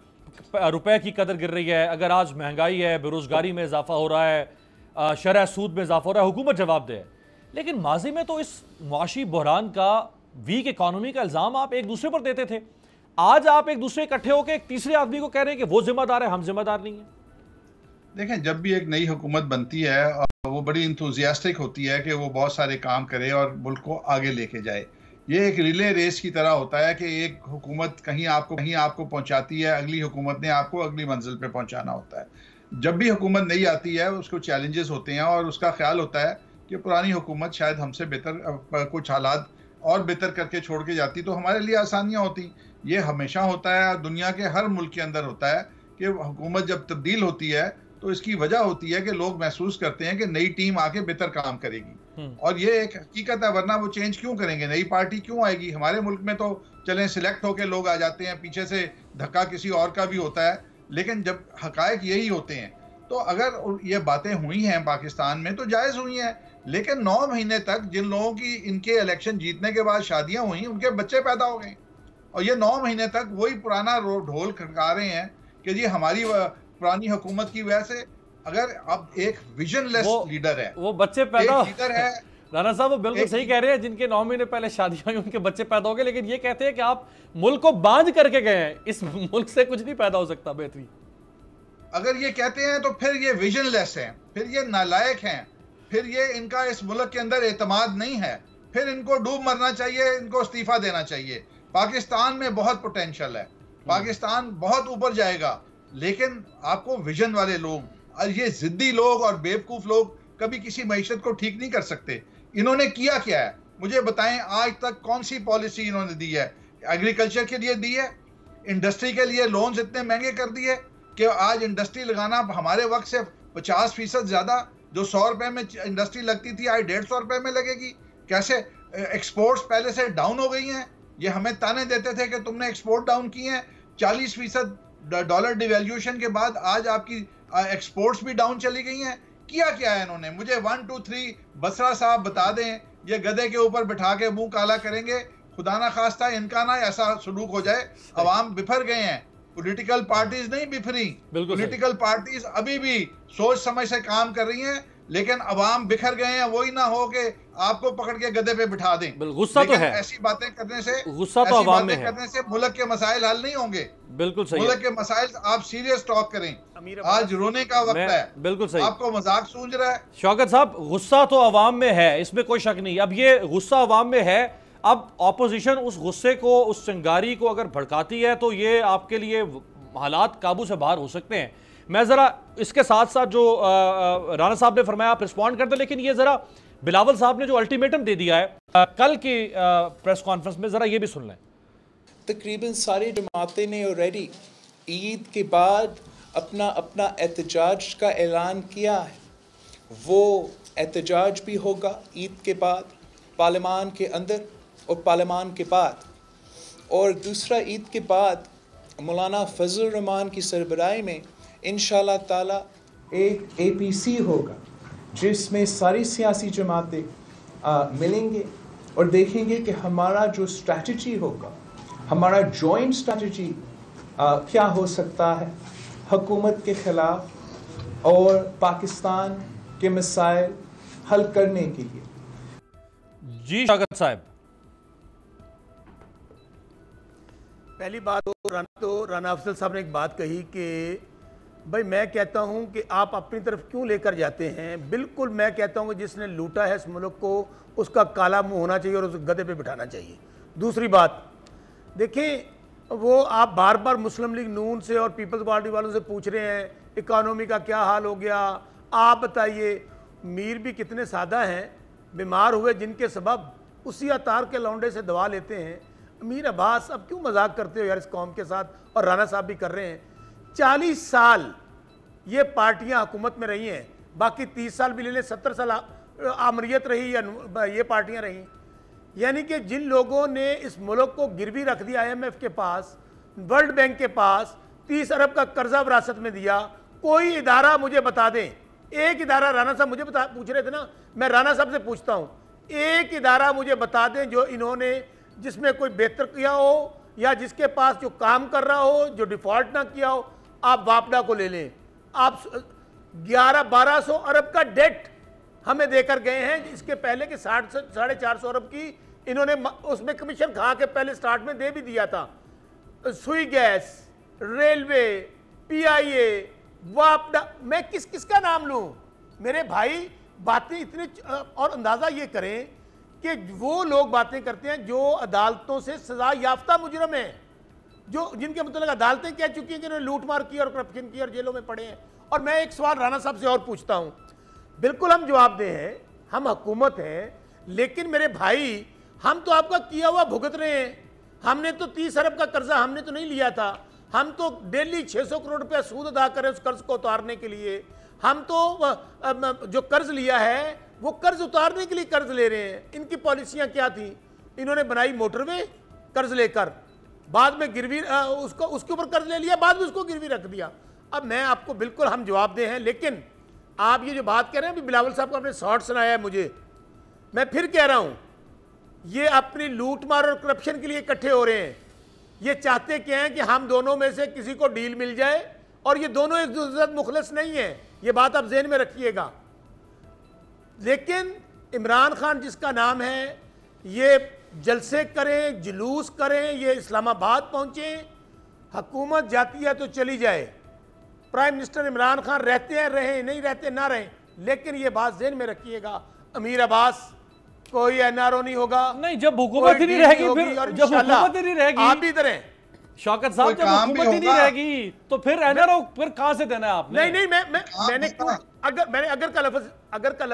रुपए की कदर गिर रही है, अगर आज महंगाई है, बेरोजगारी में इजाफा हो रहा है, शरह सूद में इजाफा हो रहा है, हुकूमत जवाबदेह है। लेकिन माजी में तो इस मुआशी बहरान का, वीक इकॉनमी का इल्जाम आप एक दूसरे पर देते थे। आज आप एक दूसरे इकट्ठे होकर एक तीसरे आदमी को कह रहे हैं कि वो जिम्मेदार है, हम जिम्मेदार नहीं है। देखें, जब भी एक नई हुकूमत बनती है वो बड़ी इंथुजियास्टिक होती है कि वो बहुत सारे काम करे और मुल्क को आगे लेके जाए। ये एक रिले रेस की तरह होता है कि एक हुकूमत कहीं आपको पहुंचाती है, अगली हुकूमत ने आपको अगली मंजिल पे पहुंचाना होता है। जब भी हुकूमत नई आती है उसको चैलेंजेस होते हैं और उसका ख्याल होता है कि पुरानी हुकूमत शायद हमसे बेहतर कुछ हालात और बेहतर करके छोड़ के जाती तो हमारे लिए आसानियाँ होती। ये हमेशा होता है, दुनिया के हर मुल्क के अंदर होता है कि हुकूमत जब तब्दील होती है तो इसकी वजह होती है कि लोग महसूस करते हैं कि नई टीम आके बेहतर काम करेगी, और ये एक हकीकत है, वरना वो चेंज क्यों करेंगे, नई पार्टी क्यों आएगी। हमारे मुल्क में तो चलें सिलेक्ट होके लोग आ जाते हैं, पीछे से धक्का किसी और का भी होता है, लेकिन जब हकायक यही होते हैं। तो अगर ये बातें हुई हैं पाकिस्तान में तो जायज़ हुई हैं, लेकिन 9 महीने तक जिन लोगों की इनके इलेक्शन जीतने के बाद शादियां हुई, उनके बच्चे पैदा हो गए, और ये 9 महीने तक वही पुराना ढोल खड़का रहे हैं कि जी हमारी पुरानी हुकूमत की वजह से। अगर अब एक विजनलेस लीडर है, वो बच्चे पैदा लीडर है। राना साहब वो बिल्कुल सही कह रहे हैं, जिनके 9 महीने पहले शादियां हुई उनके बच्चे पैदा हो गए, लेकिन ये कहते हैं कि आप मुल्क को बांझ करके गए हैं, इस मुल्क से कुछ नहीं पैदा हो सकता बेहतरीन। अगर ये कहते हैं तो फिर ये विजनलेस हैं, फिर ये नालायक हैं, फिर ये इनका इस मुल्क के अंदर एतमाद नहीं है, फिर इनको डूब मरना चाहिए, इनको इस्तीफा देना चाहिए। पाकिस्तान में बहुत पोटेंशियल है, पाकिस्तान बहुत ऊपर जाएगा, लेकिन आपको विजन वाले लोग, और ये जिद्दी लोग और बेवकूफ लोग कभी किसी मईशत को ठीक नहीं कर सकते। इन्होंने किया क्या है मुझे बताएं, आज तक कौन सी पॉलिसी इन्होंने दी है? एग्रीकल्चर के लिए दी है, इंडस्ट्री के लिए लोन्स इतने महंगे कर दिए कि आज इंडस्ट्री लगाना हमारे वक्त से 50% ज्यादा, जो 100 रुपए में इंडस्ट्री लगती थी आज 150 रुपए में लगेगी। कैसे एक्सपोर्ट्स पहले से डाउन हो गई हैं, ये हमें ताने देते थे कि तुमने एक्सपोर्ट डाउन किए हैं। 40% डॉलर डिवैल्यूएशन के बाद आज आपकी एक्सपोर्ट्स भी डाउन चली गई हैं। किया क्या है इन्होंने? मुझे 1 2 3 बसरा साहब बता दें। ये गधे के ऊपर बिठा के मुंह काला करेंगे, खुदा ना खास्ता इनका ना ऐसा सलूक हो जाए। अवाम बिफर गए हैं, पॉलिटिकल पार्टीज नहीं बिफरी, पॉलिटिकल पार्टीज अभी भी सोच समझ से काम कर रही हैं, लेकिन अवाम बिखर गए हैं। वही ना हो कि आपको पकड़ के गधे पे बिठा दें। गुस्सा तो है, ऐसी बातें करने से, गुस्सा तो अवाम में है, करने से मुल्क के मसाइल हल नहीं होंगे। बिल्कुल सही, मुल्क के मसाइल आप सीरियस टॉक करें। आज रोने का वक्त है। बिल्कुल सही, आपको मजाक सूझ रहा है। शौकत साहब, गुस्सा तो अवाम में है, इसमें कोई शक नहीं। अब ये गुस्सा अवाम में है, अब ऑपोजिशन उस गुस्से को, उस चिंगारी को अगर भड़काती है तो ये आपके लिए हालात काबू से बाहर हो सकते हैं। मैं ज़रा इसके साथ साथ जो राणा साहब ने फरमाया आप रिस्पॉन्ड करते, लेकिन ये ज़रा बिलावल साहब ने जो अल्टीमेटम दे दिया है कल की प्रेस कॉन्फ्रेंस में, ज़रा ये भी सुन लें। तकरीबन सारी जमातें ने ऑलरेडी ईद के बाद अपना अपना एहतजाज का ऐलान किया है। वो एहतजाज भी होगा ईद के बाद, पार्लियामान के अंदर और पार्लियामान के बाद। और दूसरा, ईद के बाद मौलाना फजल रहमान की सरबराही में इंशाल्लाह ताला एक APC होगा, जिसमें सारी सियासी जमातें मिलेंगे और देखेंगे कि हमारा जो स्ट्रैटेजी होगा, हमारा जॉइंट स्ट्रैटेजी क्या हो सकता है हुकूमत के ख़िलाफ़ और पाकिस्तान के मसाइल हल करने के लिए। जी शौकत साहब, पहली बात तो राना अफजल साहब ने एक बात कही कि भाई मैं कहता हूं कि आप अपनी तरफ क्यों लेकर जाते हैं। बिल्कुल मैं कहता हूं कि जिसने लूटा है इस मुल्क को, उसका काला मुंह होना चाहिए और उस गधे पे बिठाना चाहिए। दूसरी बात, देखें, वो आप बार बार मुस्लिम लीग नून से और पीपल्स पार्टी वालों से पूछ रहे हैं इकानमी का क्या हाल हो गया। आप बताइए, मीर भी कितने सादा हैं, बीमार हुए जिनके सबब उसी अतार के लौंडे से दवा लेते हैं। अमीर अब्बास, अब क्यों मजाक करते हो यार इस कौम के साथ, और राना साहब भी कर रहे हैं। 40 साल ये पार्टियां हुकूमत में रही हैं, बाकी 30 साल भी ले लें, 70 साल आमरीत रही या ये पार्टियां रही। यानी कि जिन लोगों ने इस मुल्क को गिरवी रख दिया IMF के पास, वर्ल्ड बैंक के पास, 30 अरब का कर्जा विरासत में दिया, कोई इदारा मुझे बता दें, एक इदारा, राना साहब मुझे पूछ रहे थे ना, मैं राना साहब से पूछता हूँ, एक इदारा मुझे बता दें जो इन्होंने, जिसमें कोई बेहतर किया हो या जिसके पास जो काम कर रहा हो, जो डिफॉल्ट ना किया हो। आप वापडा को ले लें, आप 1100-1200 अरब का डेट हमें देकर गए हैं, इसके पहले के 450 अरब की इन्होंने उसमें कमीशन खा के पहले स्टार्ट में दे भी दिया था। सुई गैस, रेलवे, PIA, वापडा, मैं किसका नाम लूं मेरे भाई। बातें इतने, और अंदाजा ये करें कि वो लोग बातें करते हैं जो अदालतों से सजा याफ्ता मुजरम हैं, जो जिनके मतलब अदालतें कह चुकी हैं कि उन्होंने लूटमार की और करप्शन की और जेलों में पड़े हैं। और मैं एक सवाल राना साहब से और पूछता हूं, बिल्कुल हम जवाबदेह हैं, हम हुकूमत हैं, लेकिन मेरे भाई हम तो आपका किया हुआ भुगत रहे हैं। हमने तो 30 अरब का कर्जा हमने तो नहीं लिया था, हम तो डेली 600 करोड़ रुपया सूद अदा करें उस कर्ज को उतारने के लिए। हम तो जो कर्ज लिया है वो कर्ज उतारने के लिए कर्ज ले रहे हैं। इनकी पॉलिसियां क्या थी, इन्होंने बनाई मोटरवे कर्ज लेकर, बाद में गिरवी उसके ऊपर कर्ज ले लिया, बाद में उसको गिरवी रख दिया। अब मैं आपको, बिल्कुल हम जवाबदेह हैं, लेकिन आप ये जो बात कह रहे हैं, अभी बिलावल साहब को आपने शॉर्ट सुनाया है मुझे, मैं फिर कह रहा हूं, ये अपनी लूटमार और करप्शन के लिए इकट्ठे हो रहे हैं। ये चाहते क्या हैं कि हम दोनों में से किसी को डील मिल जाए, और ये दोनों एक दूसरे से मुखलिस नहीं है, ये बात आप ज़हन में रखिएगा। लेकिन इमरान खान जिसका नाम है, ये जलसे करें, जुलूस करें, ये इस्लामाबाद पहुंचे, हुकूमत जाती है तो चली जाए, प्राइम मिनिस्टर इमरान खान रहते हैं रहें, नहीं रहते ना रहें, लेकिन ये बात ज़हन में रखिएगा, अमीर अब्बास कोई NRO नहीं होगा। नहीं, जब हुकूमत ही नहीं रहेगी, फिर जब हुकूमत ही नहीं रहेगी, आप भी इधर हैं शौकत साहब, जब हुकूमत ही नहीं रहेगी तो फिर NRO फिर कहां से देना है आपने? नहीं, मैंने अगर का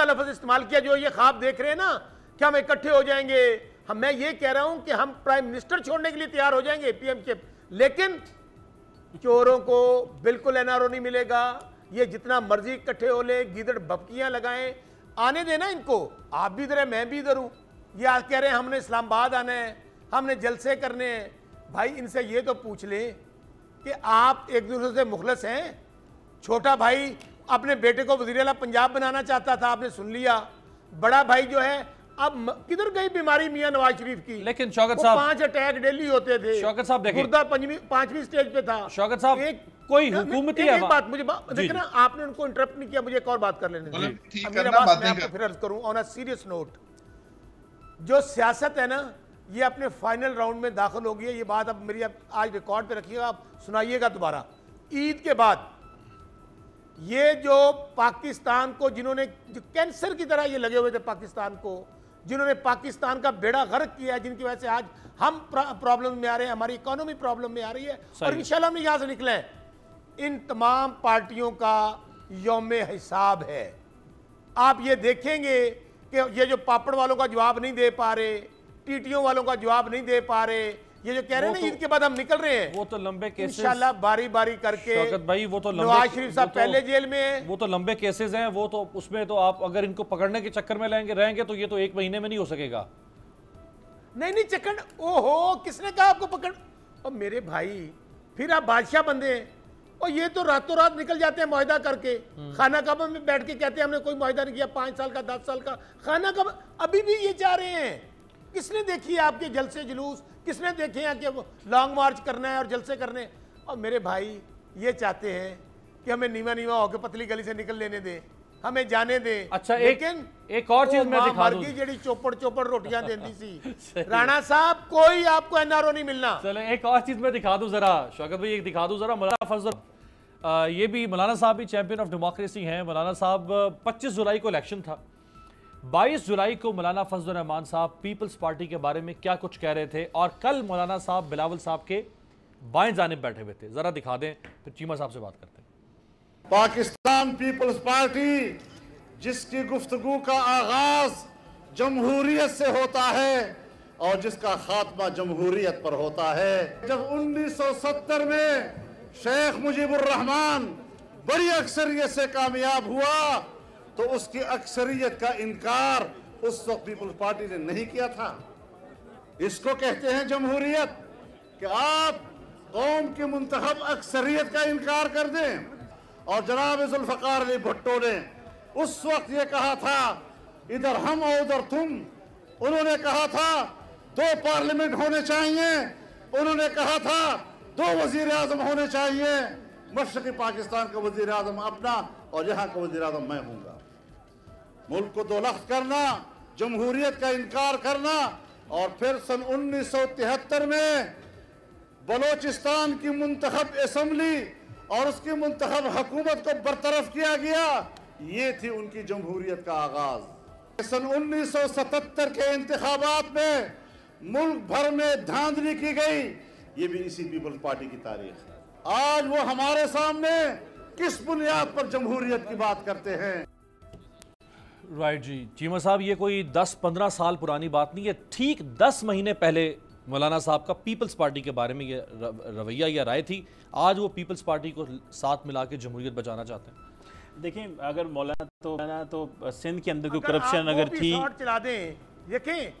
लफ्ज इस्तेमाल किया, जो ये ख्वाब देख रहे हैं ना कि हम इकट्ठे हो जाएंगे, मैं ये कह रहा हूं कि हम प्राइम मिनिस्टर छोड़ने के लिए तैयार हो जाएंगे PM के, लेकिन चोरों को बिल्कुल NRO नहीं मिलेगा। ये जितना मर्जी इकट्ठे हो ले, गीदड़ भपकियां लगाएं, आने देना इनको। आप भी इधर है, मैं भी इधर हूं। ये आज कह रहे हैं हमने इस्लामाबाद आना है, हमने जलसे करने हैं। भाई इनसे ये तो पूछ लें कि आप एक दूसरे से मुखलस हैं। छोटा भाई अपने बेटे को वज़ीर आला पंजाब बनाना चाहता था, आपने सुन लिया। बड़ा भाई जो है अब किधर गई बीमारी मियां नवाज शरीफ की? लेकिन शौकत साहब 5 अटैक डेली होते थे। शौकत साहब देखें, गुर्दा 5वीं स्टेज पे था। शौकत साहब एक कोई हुकूमती एक बात मुझे देखिए ना, आपने उनको इंटरप्ट नहीं किया, मुझे एक और बात कर लेने दीजिए। मैं आपको फिर अर्ज करूं ऑन अ सीरियस नोट, जो सियासत है ना ये अपने फाइनल राउंड में दाखिल होगी। ये बात अब मेरी आज रिकॉर्ड पे रखिएगा, आप सुनाइएगा दोबारा। ईद के बाद ये जो पाकिस्तान को जिन्होंने जो कैंसर की तरह ये लगे हुए थे पाकिस्तान को, जिन्होंने पाकिस्तान का बेड़ा गर्क किया है, जिनकी वजह से आज हम प्रॉब्लम में आ रहे हैं, हमारी इकोनॉमी प्रॉब्लम में आ रही है और इंशाल्लाह हम यहां से निकले। इन तमाम पार्टियों का यौम हिसाब है। आप ये देखेंगे कि ये जो पापड़ वालों का जवाब नहीं दे पा रहे, टीटीओ वालों का जवाब नहीं दे पा रहे, ये जो कह रहे हैं ना ईद के बाद हम निकल रहे हैं, वो तो लंबे केसेस इंशाल्लाह बारी बारी करके। शौकत भाई वो तो नवाज शरीफ साहब पहले जेल में है, वो तो लंबे केसेस हैं, वो तो उसमें तो आप अगर इनको पकड़ने के चक्कर में रहेंगे तो ये तो 1 महीने में नहीं हो सकेगा। नहीं चक्कर, ओहो किसने कहा आपको पकड़? और मेरे भाई फिर आप बादशाह बंदे हैं और ये तो रातों रात निकल जाते हैं मुआहदा करके। खाना काबा में बैठ के कहते हैं हमने कोई मुआहदा नहीं किया, 5 साल का 10 साल का खाना काबा, अभी भी ये जा रहे हैं। किसने देखी है आपके जलसे जुलूस? किसने देखे हैं कि लॉन्ग मार्च करना है और जलसे करने? और मेरे भाई ये चाहते हैं कि हमें नीवा नीवा होकर पतली गली से निकल लेने दें, हमें जाने दें। अच्छा लेकिन एक और चीज मैं दिखा दूं, जेडी चोपड़ रोटियां देती सी राणा साहब, कोई आपको एनआरओ नहीं मिलना। चलो एक और चीज मैं दिखा दूं जरा, शौकत भाई एक दिखा दूं जरा। मौलाना फजल, ये भी मौलाना साहब भी चैंपियन ऑफ डेमोक्रेसी हैं। मौलाना साहब 25 जुलाई को इलेक्शन था, 22 जुलाई को मौलाना फजल रहमान साहब पीपल्स पार्टी के बारे में क्या कुछ कह रहे थे, और कल मौलाना साहब बिलावल साहब के बाएं जानिब बैठे हुए थे। जरा दिखा दें, फिर चीमा साहब से बात करते हैं। पाकिस्तान पीपल्स पार्टी जिसकी गुफ्तगू का आगाज जमहूरियत से होता है और जिसका खात्मा जमहूरियत पर होता है। जब 1970 में शेख मुजीबुर रहमान बड़ी अक्सरियत से कामयाब हुआ तो उसकी अक्सरियत का इनकार उस वक्त पीपल्स पार्टी ने नहीं किया था। इसको कहते हैं जमहूरियत, कि आप कौम की मुंतखब अक्सरियत का इनकार कर दें। और जनाब जुल्फकार अली भुट्टो ने उस वक्त ये कहा था, इधर हम और उधर तुम। उन्होंने कहा था 2 पार्लियामेंट होने चाहिए, उन्होंने कहा था 2 वजीर आजम होने चाहिए, मशरक़ी पाकिस्तान का वजीर आजम अपना और यहाँ का वजीर आजम मैं हूँगा। मुल्क को 2 लख्त करना, जमहूरियत का इनकार करना, और फिर सन 1973 में बलोचिस्तान की मुंतखब असम्बली और उसकी मुंतखब हुकूमत को बरतरफ किया गया। ये थी उनकी जमहूरियत का आगाज। सन 1977 के इंतखाबात में मुल्क भर में धांधली की गई, ये भी इसी पीपल्स पार्टी की तारीख है। आज वो हमारे सामने किस बुनियाद पर जमहूरियत की बात करते हैं? राइट जी, चीमा साहब ये कोई 10-15 साल पुरानी बात नहीं है। ठीक 10 महीने पहले मौलाना साहब का पीपल्स पार्टी के बारे में ये रवैया या राय थी। आज वो पीपल्स पार्टी को साथ मिला के जमहूरियत बचाना चाहते हैं। देखें, अगर मौलाना तो सिंध के अंदर जो करप्शन अगर थी, चला दें। देखें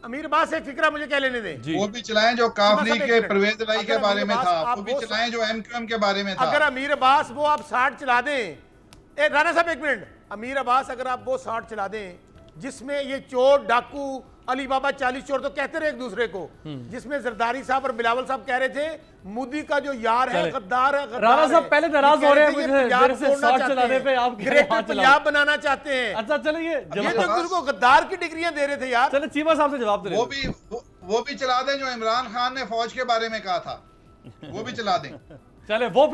अमीर अब्बास से फिक्रा मुझे क्या लेने दें, वो भी चलाएं जो काफली के परवेज इलाही के बारे में था, वो भी चलाएं जो एमक्यूएम के बारे में था। अगर अमीर अब्बास वो आप 60 चला दें, राणा साहब एक मिनट, अमीर अब्बास अगर आप वो 60 चला दें जिसमें ये चोर डाकू अली बाबा 40 चोर तो कहते रहे एक दूसरे को, जिसमें जरदारी साहब और बिलावल साहब कह रहे थे मोदी का जो यार है गद्दार है। राणा साहब पहले नाराज हो रहे हैं मेरे से 60 चलाने पे, आप ग्रेटर पंजाब बनाना चाहते हैं। अच्छा चलिए, ये तो को गद्दार की डिग्रियां दे रहे थे यार। चलो चीमा साहब से जवाब दे। वो भी चला दें जो इमरान खान ने फौज के बारे में कहा था, वो भी चला दें। चले वो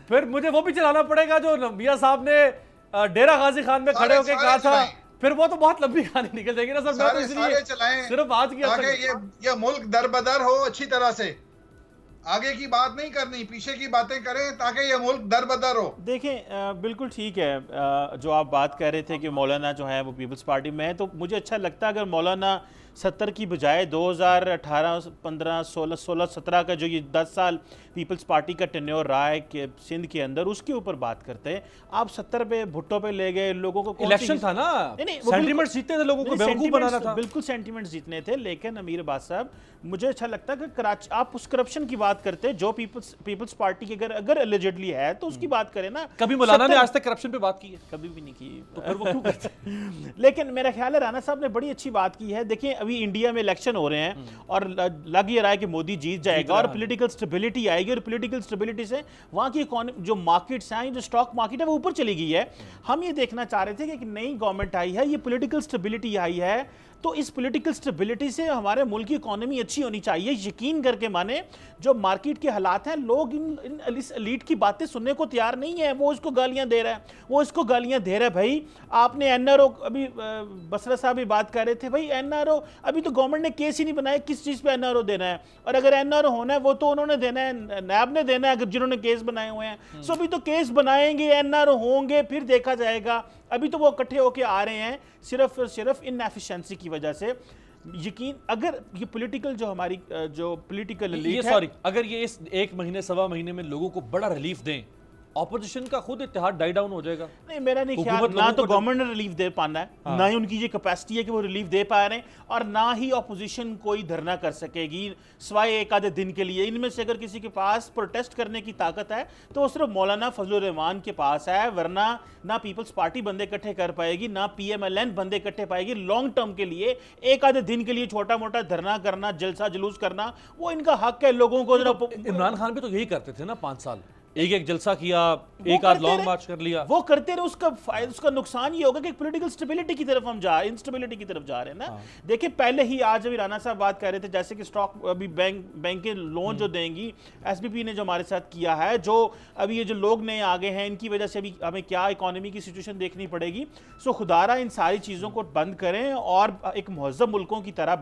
फिर मुझे वो भी चलाना पड़ेगा जो मियां साहब ने डेरा गाजी खान में खड़े होकर कहा था, फिर वो तो बहुत लंबी कहानी निकल जाएगी ना सर। मैं तो इसलिए सिर्फ आज की ये मुल्क दरबदर हो अच्छी तरह से, आगे की बात नहीं करनी, पीछे की बातें करें ताकि ये मुल्क दरबदर हो। देखें बिल्कुल ठीक है जो आप बात कर रहे थे कि मौलाना जो है वो पीपल्स पार्टी में है, तो मुझे अच्छा लगता है अगर मौलाना 70 की बजाय 2018, 15, 16, 17 का जो ये 10 साल पीपल्स पार्टी का टेन्योर रहा है कि सिंध के अंदर, उसके ऊपर बात करते हैं। आप 70 पे भुट्टो पे ले गए लोगों को। इलेक्शन था ना, सेंटीमेंट्स जीतने थे, लोगों को बेवकूफ बनाना था। बिल्कुल सेंटीमेंट्स जीतने थे, लेकिन अमीर अब्बास साहब मुझे अच्छा लगता है कि कराची, आप उस करप्शन की बात करते हैं जो पीपल्स पार्टी की अगर एलिजिडली है तो उसकी बात करें ना। कभी मौलाना ने आज तक करप्शन पे बात की है? कभी भी नहीं की, तो फिर वो क्यों करते हैं? लेकिन मेरा ख्याल है राना साहब ने बड़ी अच्छी बात की है। देखिए अभी इंडिया में इलेक्शन हो रहे हैं और लग ये रहा है कि मोदी जीत जाएगा और पॉलिटिकल स्टेबिलिटी आएगी, और पॉलिटिकल स्टेबिलिटी से वहाँ की जो मार्केट्स हैं, जो स्टॉक मार्केट है वो ऊपर चली गई है। हम ये देखना चाह रहे थे कि एक नई गवर्नमेंट आई है, ये पॉलिटिकल स्टेबिलिटी आई है, तो इस पॉलिटिकल स्टेबिलिटी से हमारे मुल्क की इकोनॉमी अच्छी होनी चाहिए। यकीन करके माने जो मार्केट के हालात हैं, लोग इन एलीट की बातें सुनने को तैयार नहीं है। वो इसको गालियां दे रहा है, वो इसको गालियां दे रहा है। भाई आपने एनआरओ, अभी बसरा साहब भी बात कर रहे थे, भाई एनआरओ अभी तो गवर्नमेंट ने केस ही नहीं बनाया, किस चीज़ पे एनआरओ देना है? और अगर एनआरओ होना है वो तो उन्होंने देना है, नैब ने देना है, अगर जिन्होंने केस बनाए हुए हैं। सो अभी तो केस बनाएंगे, एनआरओ होंगे, फिर देखा जाएगा। अभी तो वो इकट्ठे होके आ रहे हैं सिर्फ इनएफिशिएंसी की वजह से। यकीन अगर ये पॉलिटिकल जो हमारी जो पॉलिटिकल एलीट है, अगर ये इस 1 महीने 1.25 महीने में लोगों को बड़ा रिलीफ दें, ऑपोजिशन का खुद इत्तेहाद डाई डाउन हो जाएगा। नहीं, मेरा नहीं ख्याल, ना तो गवर्नमेंट ने रिलीफ दे पाना है, ना ही उनकी ये कैपेसिटी है कि वो रिलीफ दे पा रहे हैं, और ना ही ऑपोजिशन कोई धरना कर सकेगी सिवाय एक आधे दिन के लिए। इनमें से अगर किसी के पास प्रोटेस्ट करने की ताकत है तो वो सिर्फ मौलाना फजलुर रहमान के पास है, वरना ना पीपल्स पार्टी बंदे इकट्ठे कर पाएगी, ना PMLN बंदे इकट्ठे पाएगी। लॉन्ग टर्म के लिए, एक आधे दिन के लिए छोटा मोटा धरना करना, जलसा जुलूस करना, वो इनका हक है। लोगों को इमरान खान भी तो यही करते थे ना 5 साल, एक जलसा किया, एक आध लॉन्ग मार्च कर लिया, वो करते रहे। उसका नुकसान ये होगा कि पॉलिटिकल स्टेबिलिटी की तरफ हम इंस्टेबिलिटी की तरफ जा रहे हैं ना। देखिए पहले ही आज अभी राना साहब बात कर रहे थे, जैसे कि स्टॉक अभी बैंक के लोन जो देंगी, SBP ने जो हमारे साथ किया है, जो अभी ये जो लोग नए आ गए हैं, इनकी वजह से अभी हमें क्या इकोनॉमी की सिचुएशन देखनी पड़ेगी। सो खुदारा इन सारी चीज़ों को बंद करें और एक महज़ब मुल्कों की तरह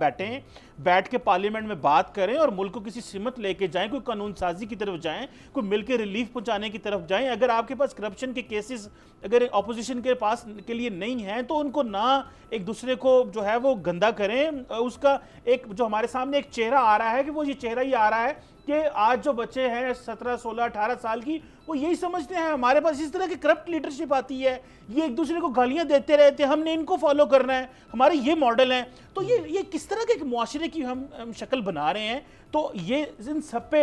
बैठ के पार्लियामेंट में बात करें और मुल्क को किसी सिमत लेके जाएं, कोई कानून साजी की तरफ जाएं, कोई मिलकर रिलीफ पहुंचाने की तरफ जाएं। अगर आपके पास करप्शन के केसेस अगर ऑपोजिशन के पास के लिए नहीं है तो उनको ना एक दूसरे को जो है वो गंदा करें। उसका एक जो हमारे सामने एक चेहरा आ रहा है कि वो ये चेहरा ही आ रहा है कि आज जो बच्चे हैं 17, 16, 18 साल की, वो यही समझते हैं हमारे पास इस तरह की करप्ट लीडरशिप आती है, ये एक दूसरे को गालियां देते रहते हैं, हमने इनको फॉलो करना है, हमारे ये मॉडल हैं। तो ये किस तरह के मुआशरे की हम शक्ल बना रहे हैं। तो ये इन सब पे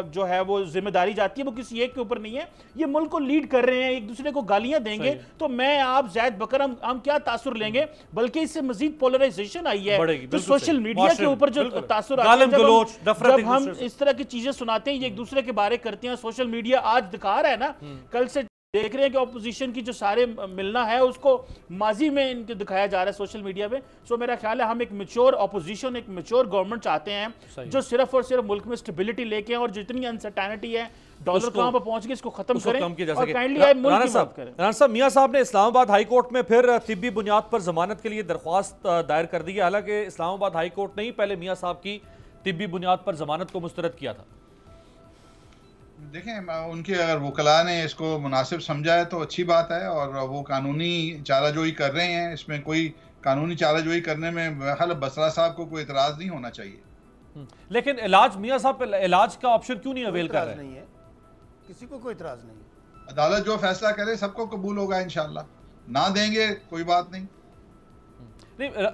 जो है वो जिम्मेदारी जाती है, वो किसी एक के ऊपर नहीं है। ये मुल्क को लीड कर रहे हैं, एक दूसरे को गालियां देंगे तो मैं आप जैद बकर हम क्या तासुर लेंगे, बल्कि इससे मजीद पोलराइजेशन आई है। तो सोशल मीडिया के ऊपर जो तासुर आता है, जब हम इस तरह की चीजें सुनाते हैं, ये एक दूसरे के बारे करते हैं, सोशल मीडिया आज दिखा रहा है ना, कल से देख रहे हैं कि ऑपोजिशन की जो सारे मिलना है उसको माजी में इनको दिखाया जा रहा है सोशल मीडिया पे। सो मेरा ख्याल है हम एक मैच्योर ऑपोजिशन, एक मैच्योर गवर्नमेंट चाहते हैं जो सिर्फ और सिर्फ मुल्क में स्टेबिलिटी लेके और जितनी अनसर्टेनिटी है, डॉलर कहां पर पहुंच गए, इसको खत्म करें और काइंडली मुल्क की बात करें। राना साहब, मियां साहब ने इस्लामाबाद हाई कोर्ट में फिर तिब्बी बुनियाद पर जमानत के लिए दरख्वास्त दायर कर दी है। हालांकि इस्लामाबाद हाई कोर्ट ने ही पहले मियां साहब की तिब्बी बुनियाद पर जमानत को मुस्तरद किया था। देखें, उनके अगर वकला ने इसको मुनासिब समझा है तो अच्छी बात है, और वो कानूनी चाराजोई कर रहे हैं। इसमें कोई कानूनी चाराजोई करने में बसरा साहब को कोई इतराज़ नहीं होना चाहिए। लेकिन इलाज, मियां साहब इलाज का ऑप्शन क्यों नहीं अवेल कर रहे हैं? किसी को कोई इतराज़ नहीं। अदालत जो फैसला करे सबको कबूल होगा इंशाल्लाह। ना देंगे कोई बात नहीं।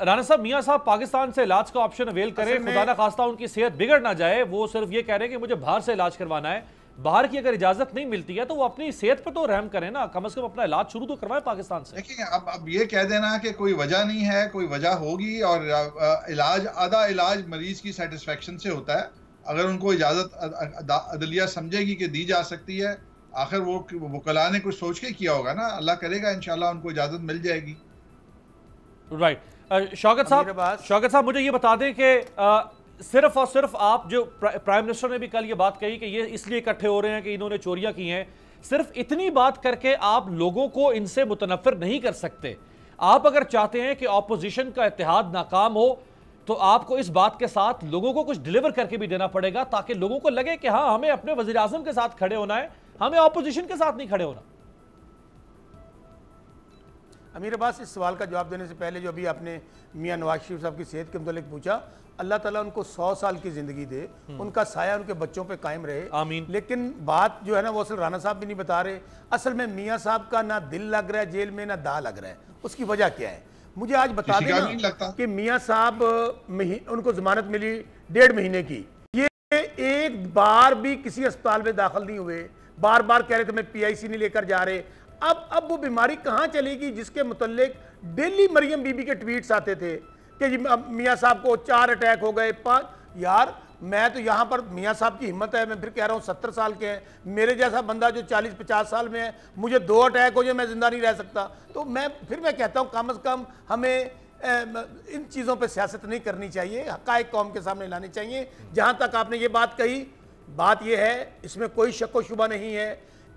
राना साहब, मियां साहब पाकिस्तान से इलाज का ऑप्शन अवेल करें, खुदा ना खास्ता उनकी सेहत बिगड़ ना जाए। वो सिर्फ ये कह रहे हैं कि मुझे बाहर से इलाज करवाना है, बाहर की अगर इजाजत नहीं मिलती है तो वो अपनी सेहत पर तो रहम करें ना, कम से कम अपना इलाज शुरू तो करवाएं पाकिस्तान से। देखिए, अब ये कह देना कि कोई वजह नहीं है, कोई वजह होगी, और इलाज, आधा इलाज मरीज की सेटिस्फेक्शन से होता है। अगर उनको इजाजत अदलिया समझेगी कि दी जा सकती है, आखिर वो वकला ने कुछ सोच के किया होगा ना, अल्लाह करेगा इंशाल्लाह उनको इजाजत मिल जाएगी। राइट। शौकत साहब मुझे ये बता दें कि सिर्फ और सिर्फ आप, जो प्राइम मिनिस्टर ने भी कल ये बात कही कि ये इसलिए इकट्ठे हो रहे हैं कि इन्होंने चोरियां की हैं, सिर्फ इतनी बात करके आप लोगों को इनसे मुतनफिर नहीं कर सकते। आप अगर चाहते हैं कि ऑपोजिशन का इत्तेहाद नाकाम हो तो आपको इस बात के साथ लोगों को कुछ डिलीवर करके भी देना पड़ेगा, ताकि लोगों को लगे कि हाँ, हमें अपने वजीर आजम के साथ खड़े होना है, हमें ऑपोजिशन के साथ नहीं खड़े होना। अमीर अब्बास, इस सवाल का जवाब देने से पहले जो अभी आपने मियां नवाज शरीफ साहब की सेहत के मुतालिक पूछा, अल्लाह ताला उनको 100 साल की ज़िंदगी दे, उनका साया उनके बच्चों पे कायम रहे, आमीन। लेकिन बात जो है ना वो असल राना साहब भी नहीं बता रहे। असल में मियां साहब का ना दिल लग रहा है जेल में, ना दा लग रहा है। उसकी वजह क्या है मुझे आज बता देना कि मियां साहब उनको जमानत मिली 1.5 महीने की, ये एक बार भी किसी अस्पताल में दाखिल नहीं हुए, बार बार कह रहे थे मैं PIC नहीं लेकर जा रहे। अब वो बीमारी कहाँ चलेगी जिसके मुतल्लिक डेली मरियम बीबी के ट्वीट्स आते थे कि जी मियाँ साहब को 4 अटैक हो गए, 5। यार मैं तो यहाँ पर मियाँ साहब की हिम्मत है, मैं फिर कह रहा हूँ 70 साल के हैं, मेरे जैसा बंदा जो 40-50 साल में है, मुझे 2 अटैक हो जाए मैं जिंदा नहीं रह सकता। तो मैं कहता हूँ कम से कम हमें इन चीज़ों पर सियासत नहीं करनी चाहिए, हक़ाइक़ कौम के सामने लाने चाहिए। जहाँ तक आपने ये बात कही, बात यह है, इसमें कोई शक व शुबा नहीं है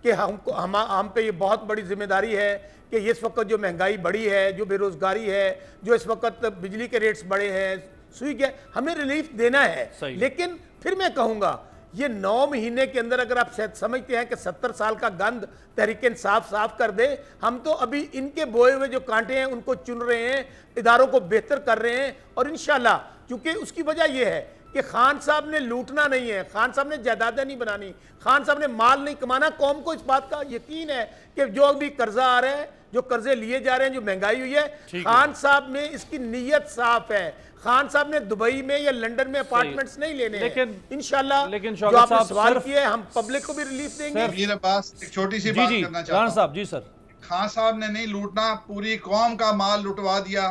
कि हम पे ये बहुत बड़ी जिम्मेदारी है कि इस वक्त जो महंगाई बढ़ी है, जो बेरोजगारी है, जो इस वक्त बिजली के रेट्स बढ़े हैं, सुई के, हमें रिलीफ देना है। लेकिन फिर मैं कहूँगा ये 9 महीने के अंदर अगर आप समझते हैं कि 70 साल का गंद तहरीक इंसाफ साफ कर दे, हम तो अभी इनके बोए हुए जो कांटे हैं उनको चुन रहे हैं, इदारों को बेहतर कर रहे हैं। और इंशाल्लाह, क्योंकि उसकी वजह यह है कि खान साहब ने लूटना नहीं है, खान साहब ने जायदादें नहीं बनानी, खान साहब ने माल नहीं कमाना। कौम को इस बात का यकीन है कि जो अभी कर्जा आ रहा है, जो कर्जे लिए जा रहे हैं, जो महंगाई हुई है, खान साहब में इसकी नीयत साफ है। खान साहब ने दुबई में या लंदन में अपार्टमेंट्स नहीं लेने हैं। इंशाल्लाह जो आपने सवाल किया हम पब्लिक को भी रिलीफ देंगे। मेरे पास एक छोटी सी बात करना चाहता हूं। जी सर, खान साहब ने नहीं लूटना, पूरी कौम का माल लुटवा दिया,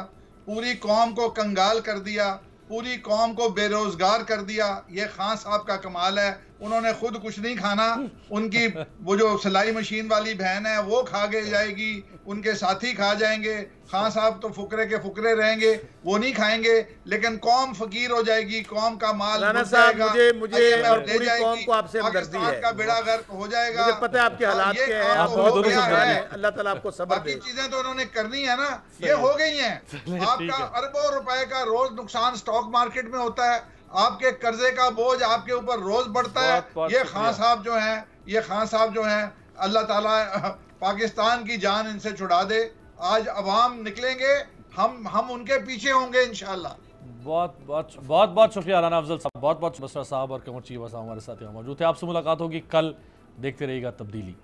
पूरी कौम को कंगाल कर दिया, पूरी कौम को बेरोजगार कर दिया। ये खान साहब का कमाल है। उन्होंने खुद कुछ नहीं खाना, उनकी वो जो सिलाई मशीन वाली बहन है वो खा के जाएगी, उनके साथी खा जाएंगे। खान साहब तो फुकरे के फुकरे रहेंगे, वो नहीं खाएंगे, लेकिन कौम फकीर हो जाएगी, कौम का माल राना साहब मुझे और पूरी कौम को आपसे हमदर्दी है, का बेड़ा गर्क हो जाएगा। मुझे पता है आपके हालात क्या है, आप बहुत अल्लाह ताला आपको सब्र दे। चीजें तो उन्होंने करनी है ना, ये हो गई हैं। आपका अरबों रुपए का रोज नुकसान स्टॉक मार्केट में होता है, आपके कर्जे का बोझ आपके ऊपर रोज बढ़ता है। ये खान साहब जो हैं, ये खान साहब जो हैं, अल्लाह ताला पाकिस्तान की जान इनसे छुड़ा दे। आज अवाम निकलेंगे, हम उनके पीछे होंगे इंशाल्लाह। बहुत शुक्रिया राना अफजल साहब, बहुत बसरा साहब और कमर चीबा साहब हमारे साथ यहाँ मौजूद थे। आपसे मुलाकात होगी कल, देखते रहिएगा तब्दीली।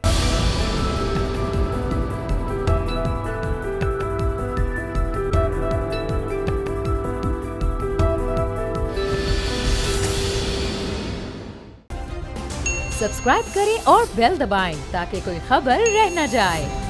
सब्सक्राइब करें और बेल दबाएं ताकि कोई खबर रह न जाए।